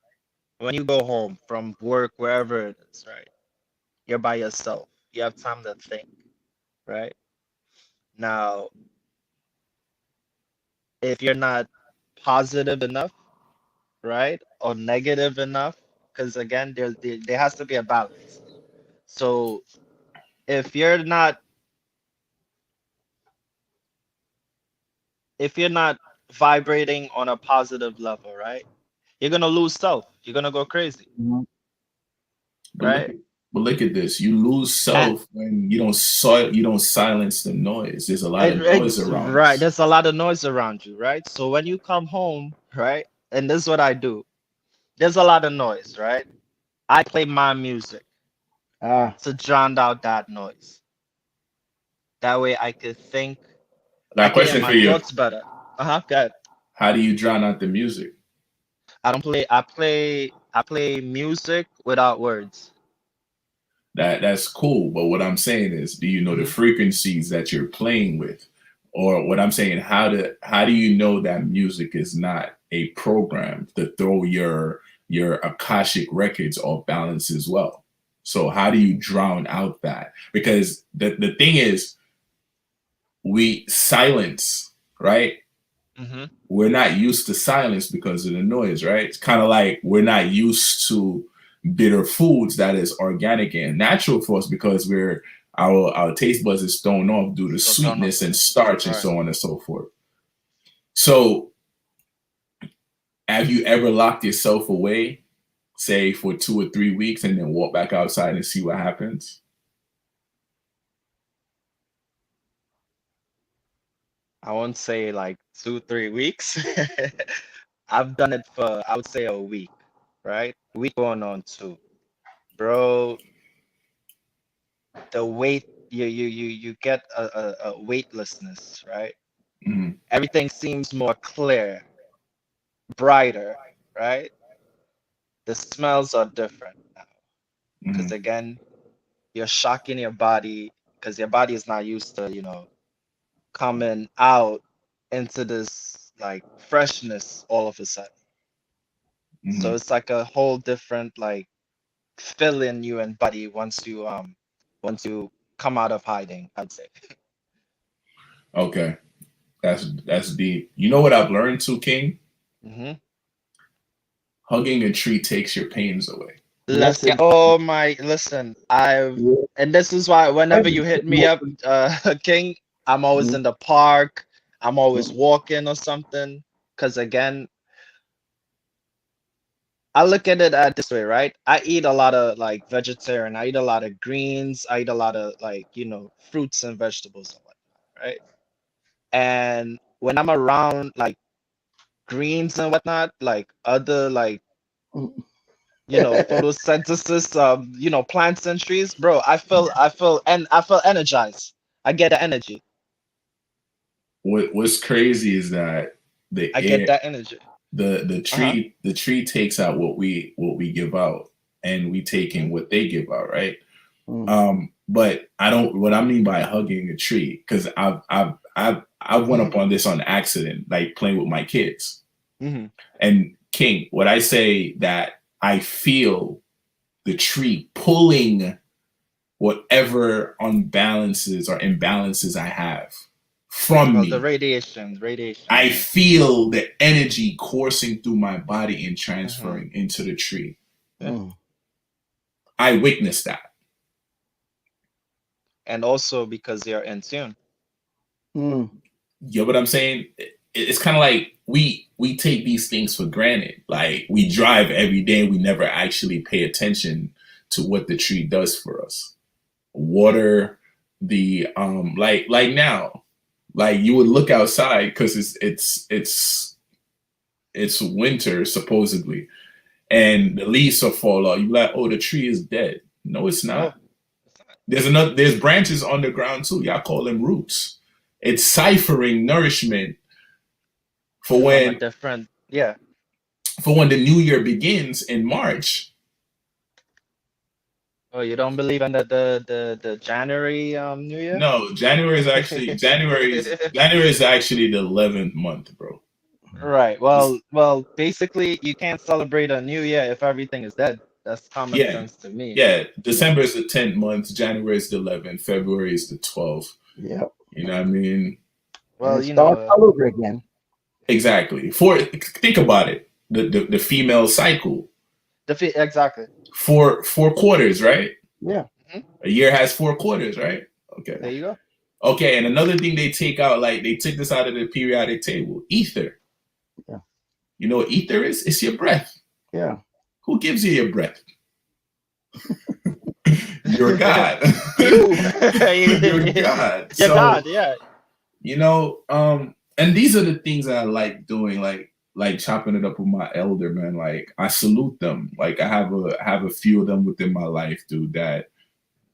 When you go home from work, wherever it is, right? You're by yourself. You have time to think, right? Now, if you're not positive enough, right? Or negative enough, because again, there has to be a balance. So if you're not if you're not vibrating on a positive level, right? You're gonna lose self. You're gonna go crazy, Mhm. But look right? at but look at this. You lose And self when you don't silence the noise. There's a lot of noise around right, us. there's a lot of noise around you, right? So when you come home, right, and this is what I do. There's a lot of noise, right? I play my music Ah. to drown out that noise. That way I could think, I got I a can hear question my for you. thoughts better. Uh-huh, good. How do you drown out the music? I play music without words. That's cool. But what I'm saying is, do you know the Hmm. frequencies that you're playing with? Or what I'm saying, how do you know that music is not a program to throw your Akashic records off balance as well? So how do you drown out that? Because the thing is, we silence, right? Hmm. We're not used to silence because of the noise, right? It's kind of like we're not used to bitter foods that is organic and natural for us because our taste buds is thrown off due to So thrown off sweetness with and it. starch and Right. so on and so forth. So have you ever locked yourself away say for 2 or 3 weeks, and then walk back outside and see what happens? I won't say like 2, 3 weeks. I've done it for, I would say, a week, right? Week going on two. Bro, the weight, you get a weightlessness, right? Mm-hmm. Everything seems more clear, brighter, right? The smells are different now. Because Mm-hmm. again, you're shocking your body because your body is not used to, coming out into this like freshness all of a sudden. So Mm-hmm. it's like a whole different like feeling you and body once you come out of hiding, I'd say. Okay, that's deep. You know what I've learned too, King? Hmm. Hugging a tree takes your pains away. Yes, Let's get, oh my, listen, yeah. and this is why whenever you hit me up, King, I'm always Mhm. in the park, I'm always Mhm. walking or something. Because again, I look at it at this way, right? I eat a lot of like vegetarian, I eat a lot of greens, I eat a lot of like, fruits and vegetables and whatnot, right? And when I'm around like greens and whatnot, like other like, Mhm. photosynthesis, plants and trees, bro, I feel energized. I get the energy. What's crazy is that the I get air, that energy. the Uh-huh. tree takes out what we give out, and we take Hmm. in what they give out, right? Mhm. But I don't. What I mean by hugging a tree, because I've went up on this on accident, like playing with my kids. Hmm. And King, what I say that I feel the tree pulling whatever unbalances or imbalances I have from Oh, the me. radiation, I right? feel the energy coursing through my body and Hmm. transferring into the tree. Yeah. Mhm. I witnessed that. And also because you're in tune. Mhm. You know what I'm saying? It's kind of like we take these things for granted. Like we drive every day, we never actually pay attention to what the tree does for us. Water, the like now, like you would look outside because it's winter supposedly, and the leaves will fall out. You like, oh, the tree is dead. No, it's No, not. it's not. There's branches on the ground too. Y'all call them roots. It's ciphering nourishment for From a when different, yeah. the new year begins in March. Oh, you don't believe in the January New Year? No, January is actually the 11th month, bro. Right. Well, basically, you can't celebrate a new year if everything is dead. That's common Yeah, sense to me. yeah. December is the 10th month. January is the 11th. February is the 12th. Yep. You know what I mean? And Well, it starts all over again. Exactly. Think about it. The female cycle. exactly. Four quarters, right? Yeah. Hmm. A year has 4 quarters, right? Okay. There you go. Okay, and another thing they take out, like they took this out of the periodic table, ether. Yeah. You know what ether is? It's your breath. Yeah. Who gives you your breath? Your God. You, Your God. your So, God, yeah. and these are the things that I like doing, like chopping it up with my elder man. Like I salute them. Like I have a few of them within my life, dude, that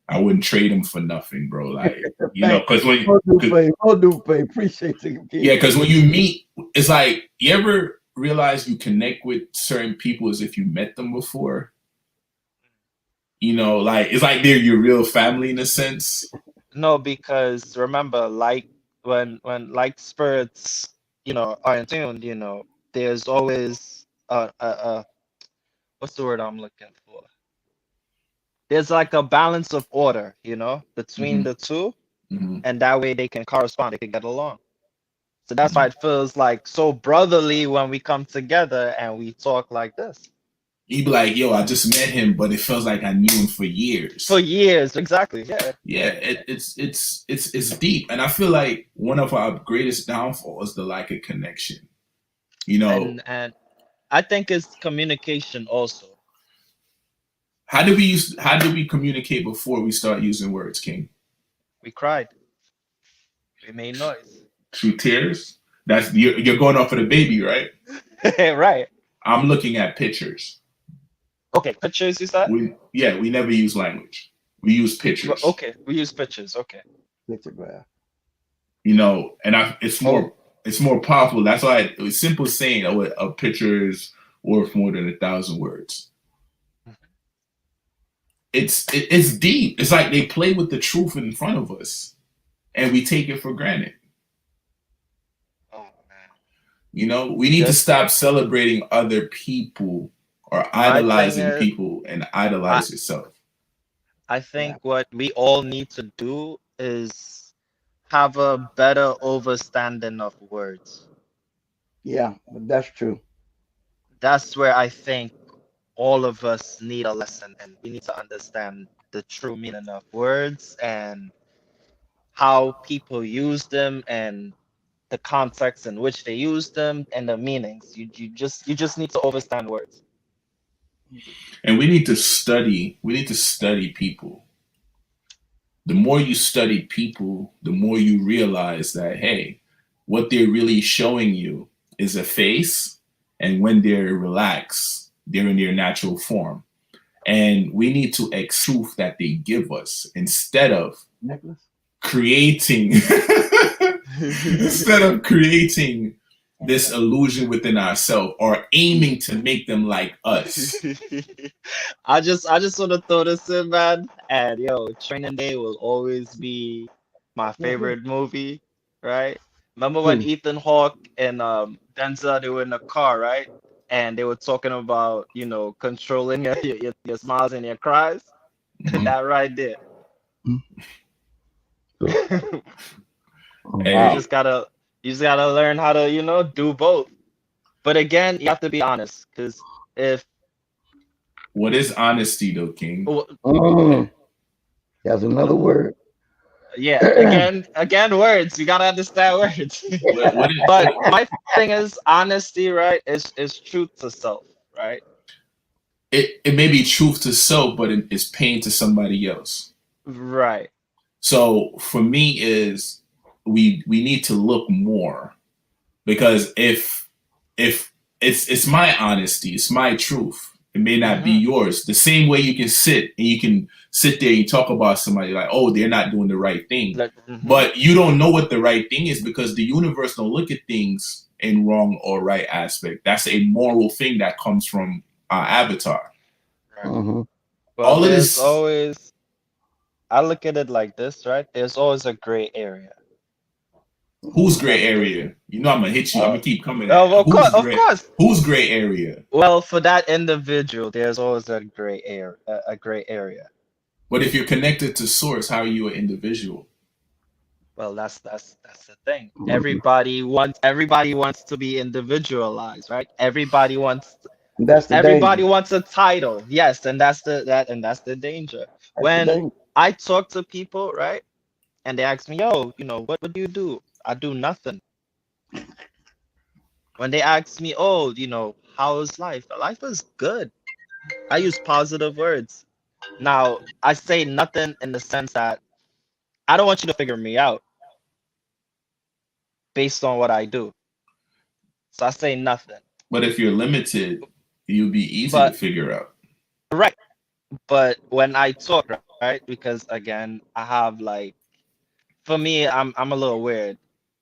I wouldn't trade them for nothing, bro. Like, Thank because when I'll do pay. Appreciate you, yeah, King. because when you meet, it's like you ever realize you connect with certain people as if you met them before. Like it's like they're your real family in a sense. No, because remember, like when like spirits, are in tune, there's always what's the word I'm looking for? There's like a balance of order, between Hmm. the two, Hmm. and that way they can correspond, they can get along. So that's why it feels like so brotherly when we come together and we talk like this. You'd be like, "Yo, I just met him, but it feels like I knew him for For years." years, exactly. Yeah. Yeah, it's deep, and I feel like one of our greatest downfalls is the lack of connection. You know, And I think it's communication also. How did we communicate before we start using words, King? We cried. We made noise. Through tears? That's you're going off of the baby, right? Right. I'm looking at pictures. Okay, pictures you said? We never use language. We use pictures. Okay, we use pictures. Okay. Pictograph. And Oh, it's more powerful. That's why it was simple saying a picture is worth more than 1,000 words. It's deep. It's like they play with the truth in front of us, and we take it for granted. oh man. We need to Just stop celebrating other people or my thing idolizing is, people and I idolize yourself. I Yeah. think what we all need to do is have a better understanding of words. Yeah, but that's true. That's where I think all of us need a lesson, and we need to understand the true meaning of words and how people use them and the context in which they use them and the meanings. You just need to understand words. And we need to study. We need to study people. The more you study people, the more you realize that, hey, what they're really showing you is a face, and when they're relaxed, they're in their natural form. And we need to accept truth that they give us instead of Necklace. creating instead of creating this illusion within ourselves or aiming to make them like us. I just want to throw this in, man. And yo, Training Day will always be my Mhm. favorite movie, right? Remember when Hmm. Ethan Hawke and Denzel, they were in the car, right? And they were talking about, controlling your smiles and your cries. Mhm. That right there. So, oh, You wow. Hey, just gotta you just gotta learn how to, do both. But again, you have to be honest, because if what is honesty though, King? w- Mm, that's another word. yeah, again, words. You gotta understand words. What is But my thing is honesty, right? Is truth to self, right? it may be truth to self, but it's pain to somebody else. Right. So for me is we need to look more because if it's my honesty, it's my truth. It may not be Mm-hmm. yours. The same way you can sit and you can sit there and talk about somebody like, oh, they're not doing the right thing, Like, mm-hmm. but you don't know what the right thing is because the universe don't look at things in wrong or right aspect. That's a moral thing that comes from our avatar. Right. Hmm. But All of there's this, always, I look at it like this, right? There's always a gray area. who's gray There's area? I'm gonna hit you. I'm uh, gonna keep coming at. of course, of course. Who's gray area? Well, for that individual, there's always a gray area, a gray area. But if you're connected to source, how are you an individual? Well, that's the thing. Hmm. Everybody wants to be individualized, right? That's the danger. Everybody wants a title. Yes, and that's the danger. That's the When danger. I talk to people, right, and they ask me, "Yo, what do you do?" I do nothing. When they ask me, "Oh, how is life?" Life is good. I use positive words. Now, I say nothing in the sense that I don't want you to figure me out based on what I do. So I say nothing. But if you're limited, you'll be easy to But figure out. right. But when I talk, right, because again, I have like, for me, I'm a little weird.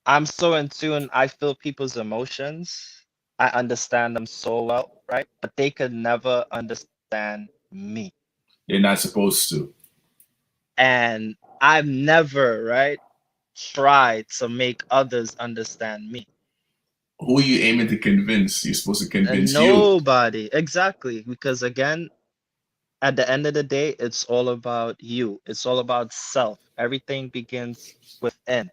I'm so in tune. I feel people's emotions. I understand them so well, right? But they could never understand me. They're not supposed to. And I've never, right, tried to make others understand me. Who are you aiming to convince? You're supposed to And convince you. nobody, exactly, because again, at the end of the day, it's all about you. It's all about self. Everything begins within.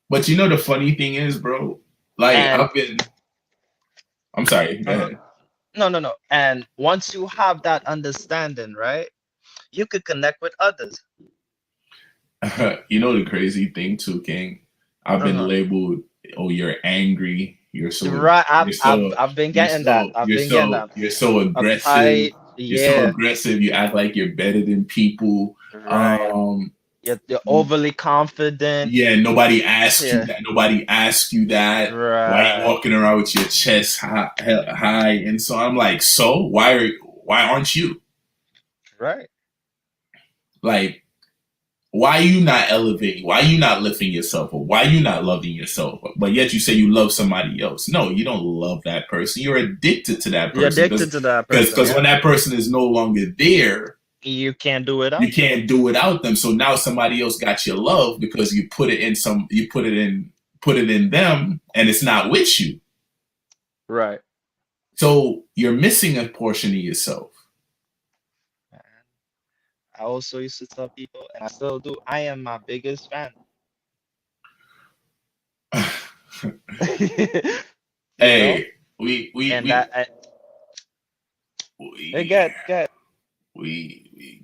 But you know the funny thing is, bro. Like And I'm sorry. Go uh ahead. no, no, no. And once you have that understanding, right, you could connect with others. You know the crazy thing too, King. I've been Uh-huh. labeled. Oh, you're angry. You're so. Right. I've You're I've so. I've been You're getting that. so. I've You're been getting so. that. You're so Uptight. aggressive. You're so Yeah, aggressive. You act like you're better than people. right. Um, You're overly confident. yeah, nobody asked you Yeah, that. Nobody asked you that. Why you right, walking around with your chest high? And so I'm like, so why aren't you right. like? Why are you not elevating? Why are you not lifting yourself up? Why are you not loving yourself up? But yet you say you love somebody else. No, you don't love that person. You're addicted to that You're person addicted to that person. because Yeah, when that person is no longer there, you can't do you without them. can't do without them. So now somebody else got your love because you put it in them and it's not with you. Right. So you're missing a portion of yourself. And I also used to tell people, and I still do, I am my biggest fan. You know, Hey, we we and we we get.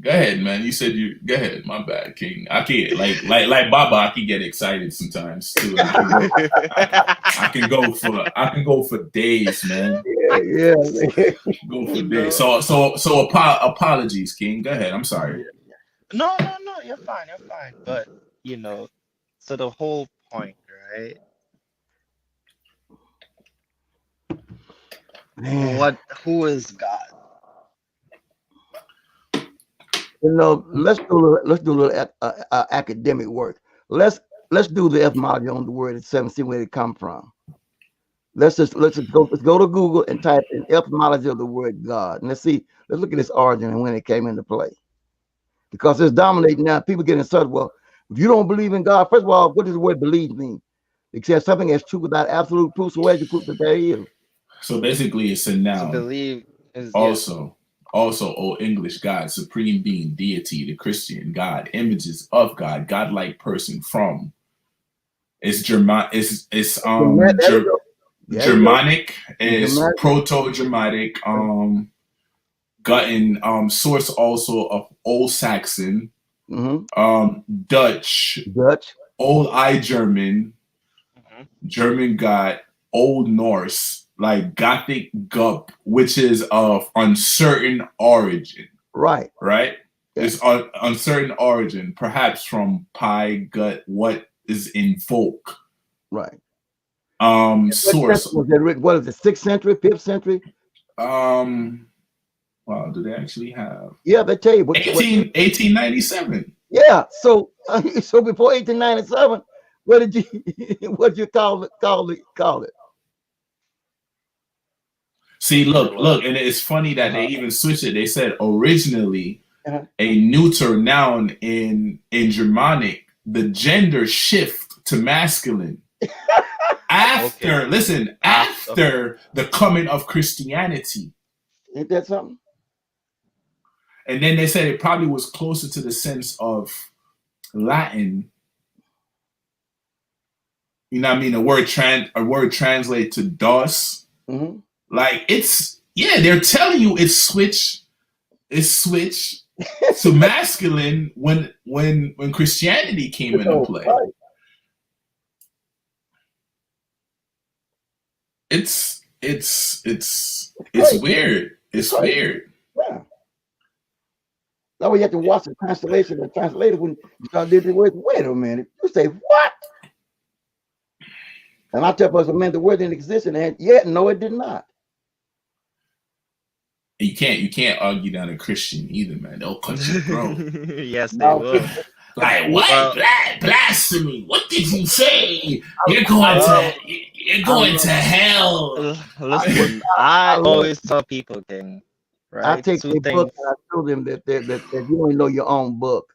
go ahead, man. You said you go ahead. My bad, King. I can't like Baba. I can get excited sometimes too, and I can go for days, man. Yeah, yeah. Go for You days. know, Apologies, King. Go ahead. I'm sorry. no, no, no, you're fine, you're fine. But you know, so the whole point, right? Man, Who is God? let's do a little academic work. Let's let's do the etymology on the word itself and see where it come from. Let's go to Google and type in etymology of the word God, and let's look at its origin and when it came into play. Because it's dominating now. People get insulted. Well, if you don't believe in God, first of all, what does the word believe mean? It says something that's true without absolute proof. So where's the proof that there is? So basically, it's a To noun. believe is yeah, Also, Old English, God, supreme being, deity, the Christian God, images of God, godlike person from. It's German. There you go. There you go. Germanic. It's Proto-Germanic. Gotten source also of Old Saxon, Mm-hmm. Dutch, Dutch. Old I German, mhm, German God, Old Norse, like Gothic Gup, which is of uncertain origin, Right. right? Yeah. It's uncertain origin, perhaps from pi gut, what is in folk. Right. What century Source. was that written? What is it? 6th century, 5th century? Um, wow, do they actually have Yeah, they tell you what 1897? yeah. So so before 1897, what did you what you call it? See, well, and it's funny that they uh-huh. even switched it. They said originally Uh-huh. a neuter noun in Germanic, the gender shift to masculine Okay, after listen after after the coming of Christianity, Ain't that something? and then they said it probably was closer to the sense of Latin. You know what I mean? A word translate to dos. Mm-hmm. Like it's yeah, they're telling you it's switch to masculine when Christianity came into Oh, play. right. It's It's crazy. weird. It's It's crazy. weird. Yeah. Now we have to watch the translation and translate it when you start doing the words. Wait a minute. You say what? And I tell us, man, the word didn't exist and yet no, it did not. You can't argue down a Christian either, man. They'll cut your throat. yes, they Now will. Like what? I Blasphemy! What did you say? Well, You're going love to hell. I, listen, I I love always tell people, King, I right? take Two a book things. and I show them that you don't know your own book.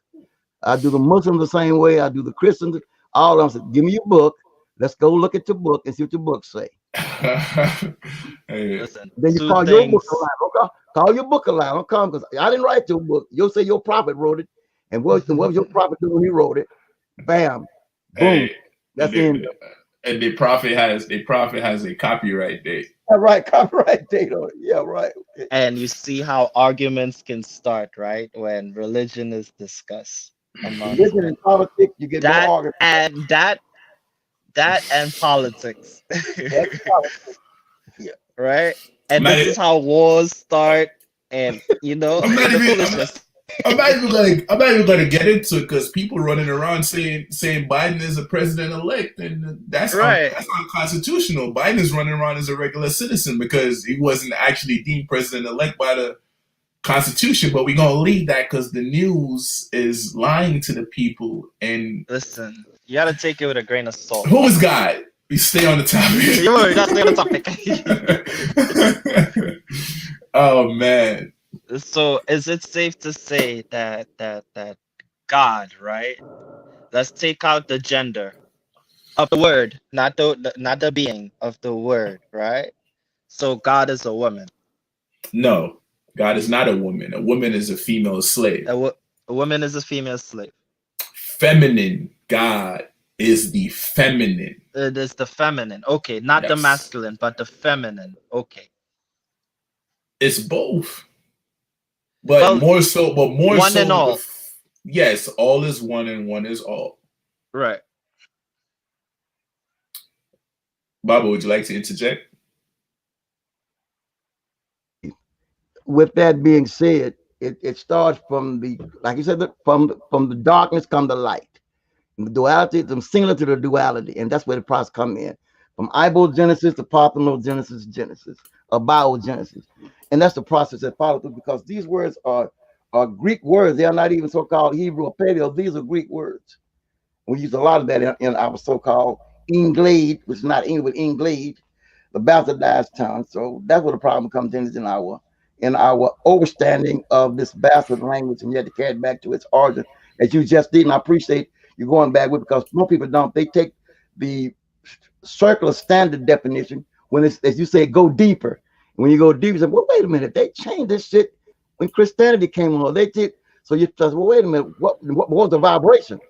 I do the Muslims the same way. I do the Christians. All of them say, give me your book. Let's go look at your book and see what your book say. Hey, Listen, Then you two call your book things. alive. Okay? Call your book alive. Don't come because I didn't write your book. You'll say your prophet wrote it. And what was your prophet doing when he wrote it? Bam. Boom. hey, That's the end. and the prophet has a copyright date. Yeah, right. Copyright date on it. Yeah, right. Okay. And you see how arguments can start, right? When religion is discussed amongst Religion men. and politics, you get more That arguments. and that and politics, That's politics. Yeah. right? And this Man, is how wars start. and you know I'm not the even. foolishness. I'm not even gonna get into it because people running around saying Biden is a president elect, and Right. that's unconstitutional. Biden is running around as a regular citizen because he wasn't actually deemed president elect by the Constitution. But we're gonna leave that because the news is lying to the people. And Listen, you gotta take it with a grain of salt. who is God? We stay on the You gotta stay on the topic. topic. Oh man, So, is it safe to say that God, right? Let's take out the gender of the word, not the being of the word, right? So God is a woman. no, God is not a woman. A woman is a female slave. A woman is a female slave. Feminine God is the feminine. It is the feminine. Okay, not the Yes. masculine, but the feminine. Okay. It's both. Well, But more one and so all. yes, all is one and one is all. Right. Baba, would you like to interject? With that being said, it starts from the, like you said, from the darkness come the light. And the duality, I'm similar to the duality, and that's where the process come in. From Ibogenesis to Parthenogenesis, or biogenesis. And that's the process that follows through because these words are Greek words. They are not even so-called Hebrew or Paleo. These are Greek words. We use a lot of that in our so-called Inglade, which is not English, but Inglade, the bastardized tongue. So that's where the problem comes in, is in our overstanding of this bastard language, and yet to carry it back to its origin, as you just did. And I appreciate you going back with, because most people don't. They take the circular standard definition when it's, as you say, go deeper. When you go deeper, you say, well, wait a minute, they changed this shit when Christianity came along. They did. So you just, well, wait a minute, what was the vibration?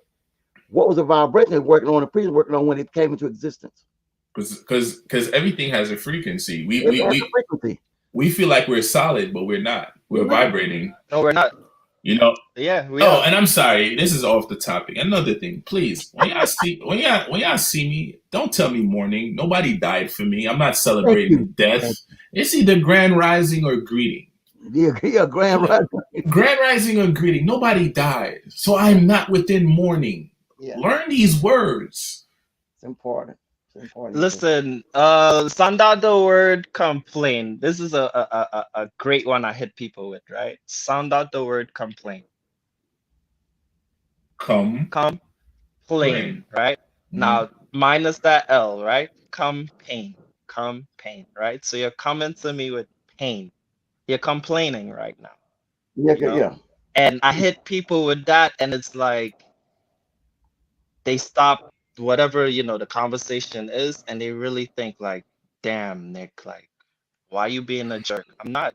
What was the vibration working on, the priest working on when it came into existence? Because everything has a frequency. It has a frequency. We feel like we're solid, but we're not. We're vibrating. No, we're not. You know. Yeah, we Oh, are. and I'm sorry, this is off the topic. Another thing, please, when y'all see me, don't tell me mourning. Nobody died for me. I'm not celebrating death. It's either grand rising or greeting. Yeah, grand rising. Grand rising or greeting. Nobody died, so I'm not within mourning. Yeah. Learn these words. It's important. Listen, sound out the word complain. This is a great one I hit people with, right? Sound out the word complain. Complain, right? Now, minus that L, right? Come pain, right? So you're coming to me with pain. You're complaining right now. Yeah. And I hit people with that, and it's like they stop whatever, the conversation is, and they really think like, damn, Nick, like, why you being a jerk? I'm not.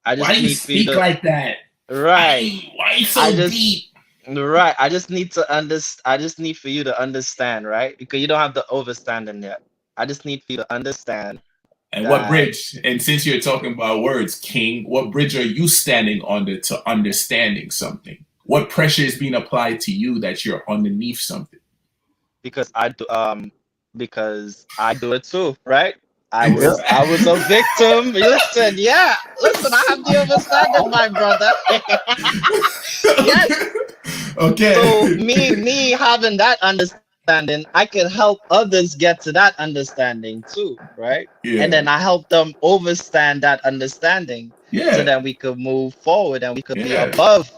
I just why do you need for you speak to, like that? right. Why you so deep? Right. I just need to understand. I just need for you to understand, right? Because you don't have the overstanding yet. I just need for you to understand. And what bridge? And since you're talking about words, King, what bridge are you standing under to understanding something? What pressure is being applied to you that you're underneath something? Because I do it too, right? I was a victim. Listen, I have the understanding, my brother. Yes. Okay. So me having that understanding, I can help others get to that understanding too, right? Yeah. And then I help them understand that understanding, so that we could move forward and we could be above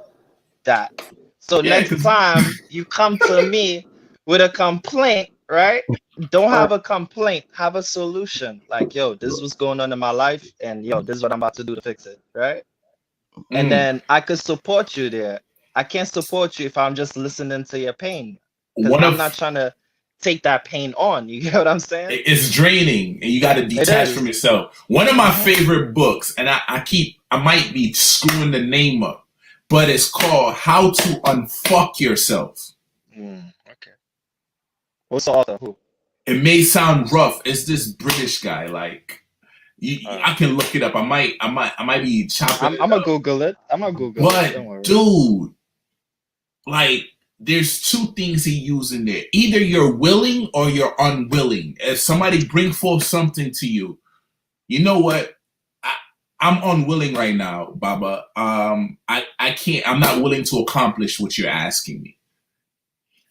that. So next time you come to me with a complaint, right? Don't have a complaint, have a solution. Like, yo, this is what's going on in my life, and yo, this is what I'm about to do to fix it, right? And then I could support you there. I can't support you if I'm just listening to your pain, because I'm not trying to take that pain on. You get what I'm saying? It's draining, and you got to detach from yourself. One of my favorite books, and I might be screwing the name up, but it's called How to Unfuck Yourself. Okay. What's the author? Who? It may sound rough. It's this British guy. Like, I can look it up. I might be chopping. I'm gonna Google it. But don't worry. Dude, like, there's two things he used in there. Either you're willing or you're unwilling. If somebody bring forth something to you, you know what? I'm unwilling right now, Baba. I can't. I'm not willing to accomplish what you're asking me.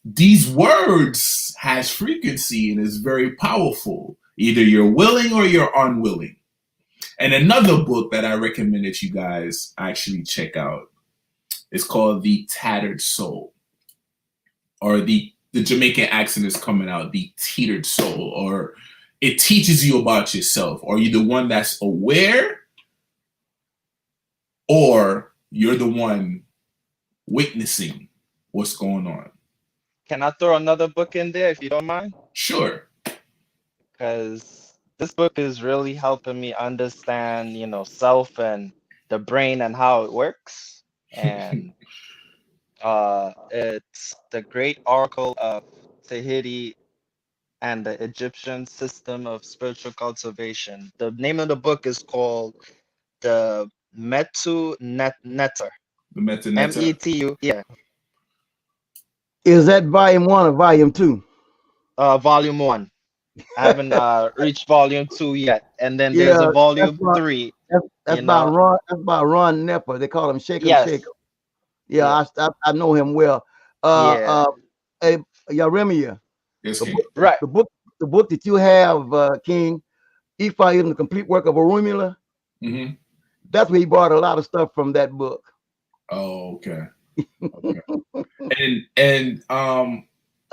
These words has frequency and is very powerful. Either you're willing or you're unwilling. And another book that I recommend that you guys actually check out is called The Tattered Soul, or the Jamaican accent is coming out, The Teetered Soul, or it teaches you about yourself. Are you the one that's aware, or you're the one witnessing what's going on? Can I throw another book in there if you don't mind? Sure. Because this book is really helping me understand, self and the brain and how it works. And it's The Great Oracle of Tahiti and the Egyptian System of Spiritual Cultivation. The name of the book is called the Netter. The Metaneta. METU, yeah, Is that volume 1 or volume 2? volume 1. I haven't reached volume 2 yet. And then there's a Yeah, that's volume right. 3, That's you by know. Ron. That's by Ron Nepper. They call him Shake 'em Shake Yes, 'em. Yeah, yeah, I know him well. Uh, yeah. uh, hey, Yaremia, Yes, the King. book, Right. the book that you have, King, Ephraim, the complete work of Orumila. Mm-hmm. That's where he brought a lot of stuff from that book. Oh, okay. Okay. And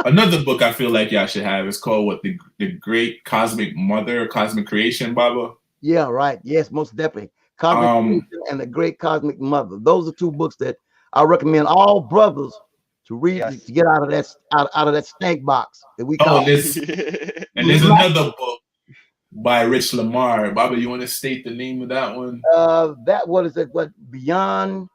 another book I feel like y'all should have is called what, the Great Cosmic Mother, Cosmic Creation, Baba. Yeah, right. Yes, most definitely. Cosmic Um, Creation and the Great Cosmic Mother. Those are two books that I recommend all brothers to read Yes. to get out of that out of that stank box that we oh, call. and there's another book by Rich Lamar. Baba, you want to state the name of that one? That what is it? What Beyond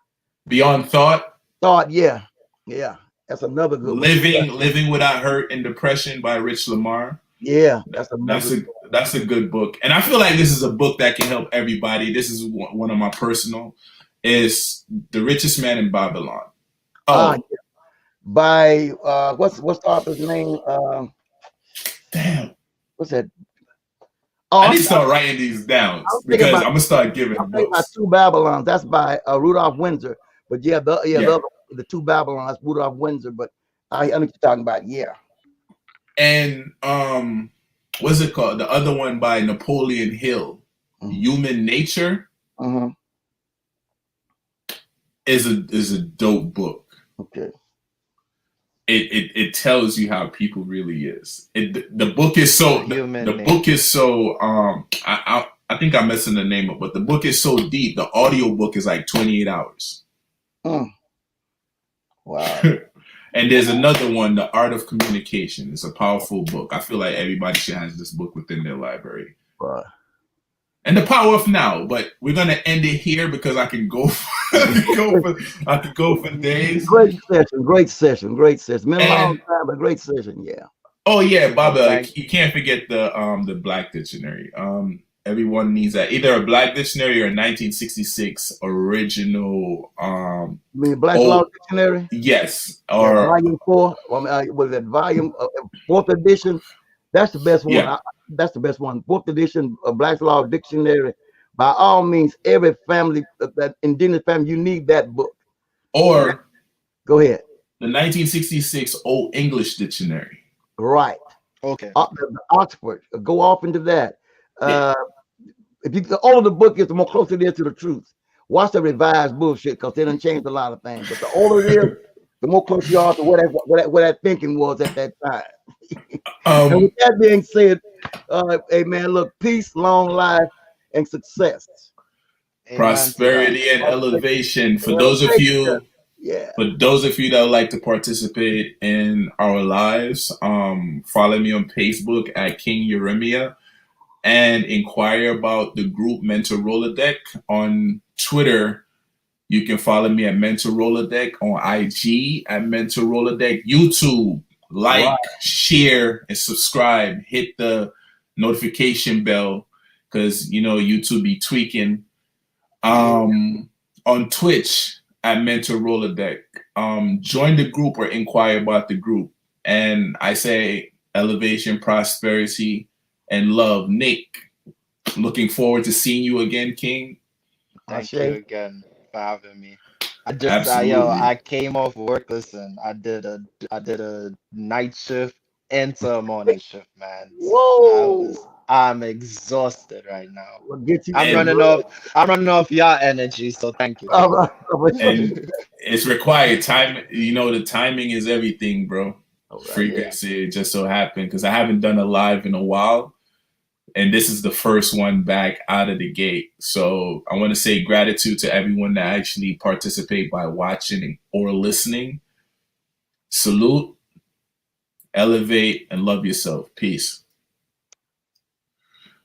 Thought. Thought? Yeah, yeah. That's another good one. Living Without Hurt and Depression by Rich Lamar. Yeah, that's another. That's a good book, and I feel like this is a book that can help everybody. This is one of my personal, is The Richest Man in Babylon. Oh, Yeah. By what's the author's name? damn! What's that? Oh, I need to start writing these down because I'm gonna start giving I'm thinking about books. Two Babylons. That's by Rudolph Windsor. But yeah, Yeah. the Two Babylons, Rudolph Windsor. But I know what you're talking about. Yeah. And what's it called? The other one by Napoleon Hill, Human Nature, is a dope book. Okay. It tells you how people really is. The book is so the book is so I think I'm messing the name up, but the book is so deep. The audio book is like 28 hours. Wow. And there's another one, The Art of Communication. It's a powerful book. I feel like everybody should have this book within their library. Wow. And The Power of Now. But we're gonna end it here because I can go I could go for days. Great session. Been a long time, but great session. Yeah. Oh yeah, Baba, you can't forget the Black Dictionary. Everyone needs that. Either a Black Dictionary or a 1966 original. You mean Black Law Dictionary? Yes. Or volume 4. Was that volume 4th edition? That's the best one. Yeah. That's the best one. 4th edition of Black Law Dictionary. By all means, every family, that indigenous family, you need that book. Or go ahead. The 1966 Old English Dictionary. Right. Okay. The Oxford. Go off into that. The older the book is, the more closer it is to the truth. Watch the revised bullshit because they done changed a lot of things. But the older it is, the more close you are to what that thinking was at that time. And with that being said, hey man, look, peace, long life, and success. Prosperity and elevation. For those of you that would like to participate in our lives, follow me on Facebook at King Yeremia and inquire about the group MEN-talRollaDeK. On Twitter, you can follow me at MEN-talRollaDeK, on IG at MEN-talRollaDeK, YouTube, share, and subscribe. Hit the notification bell because YouTube be tweaking. On Twitch at MEN-talRollaDeK. Join the group or inquire about the group. And I say elevation, prosperity, and love. Nick, looking forward to seeing you again, King. Thank you Ashe. again for having me. Absolutely. I came off work. Listen, I did a night shift into a morning shift, man. So Whoa. I'm exhausted right now. We'll get you I'm some And running rest. off I'm running off your energy, so thank you, All thank right. For sure. and it's required time. You know, the timing is everything, bro. All right. you. Yeah. Frequency, it just so happened because I haven't done a live in a while, and this is the first one back out of the gate. So I want to say gratitude to everyone that actually participate by watching or listening. Salute, elevate, and love yourself. Peace.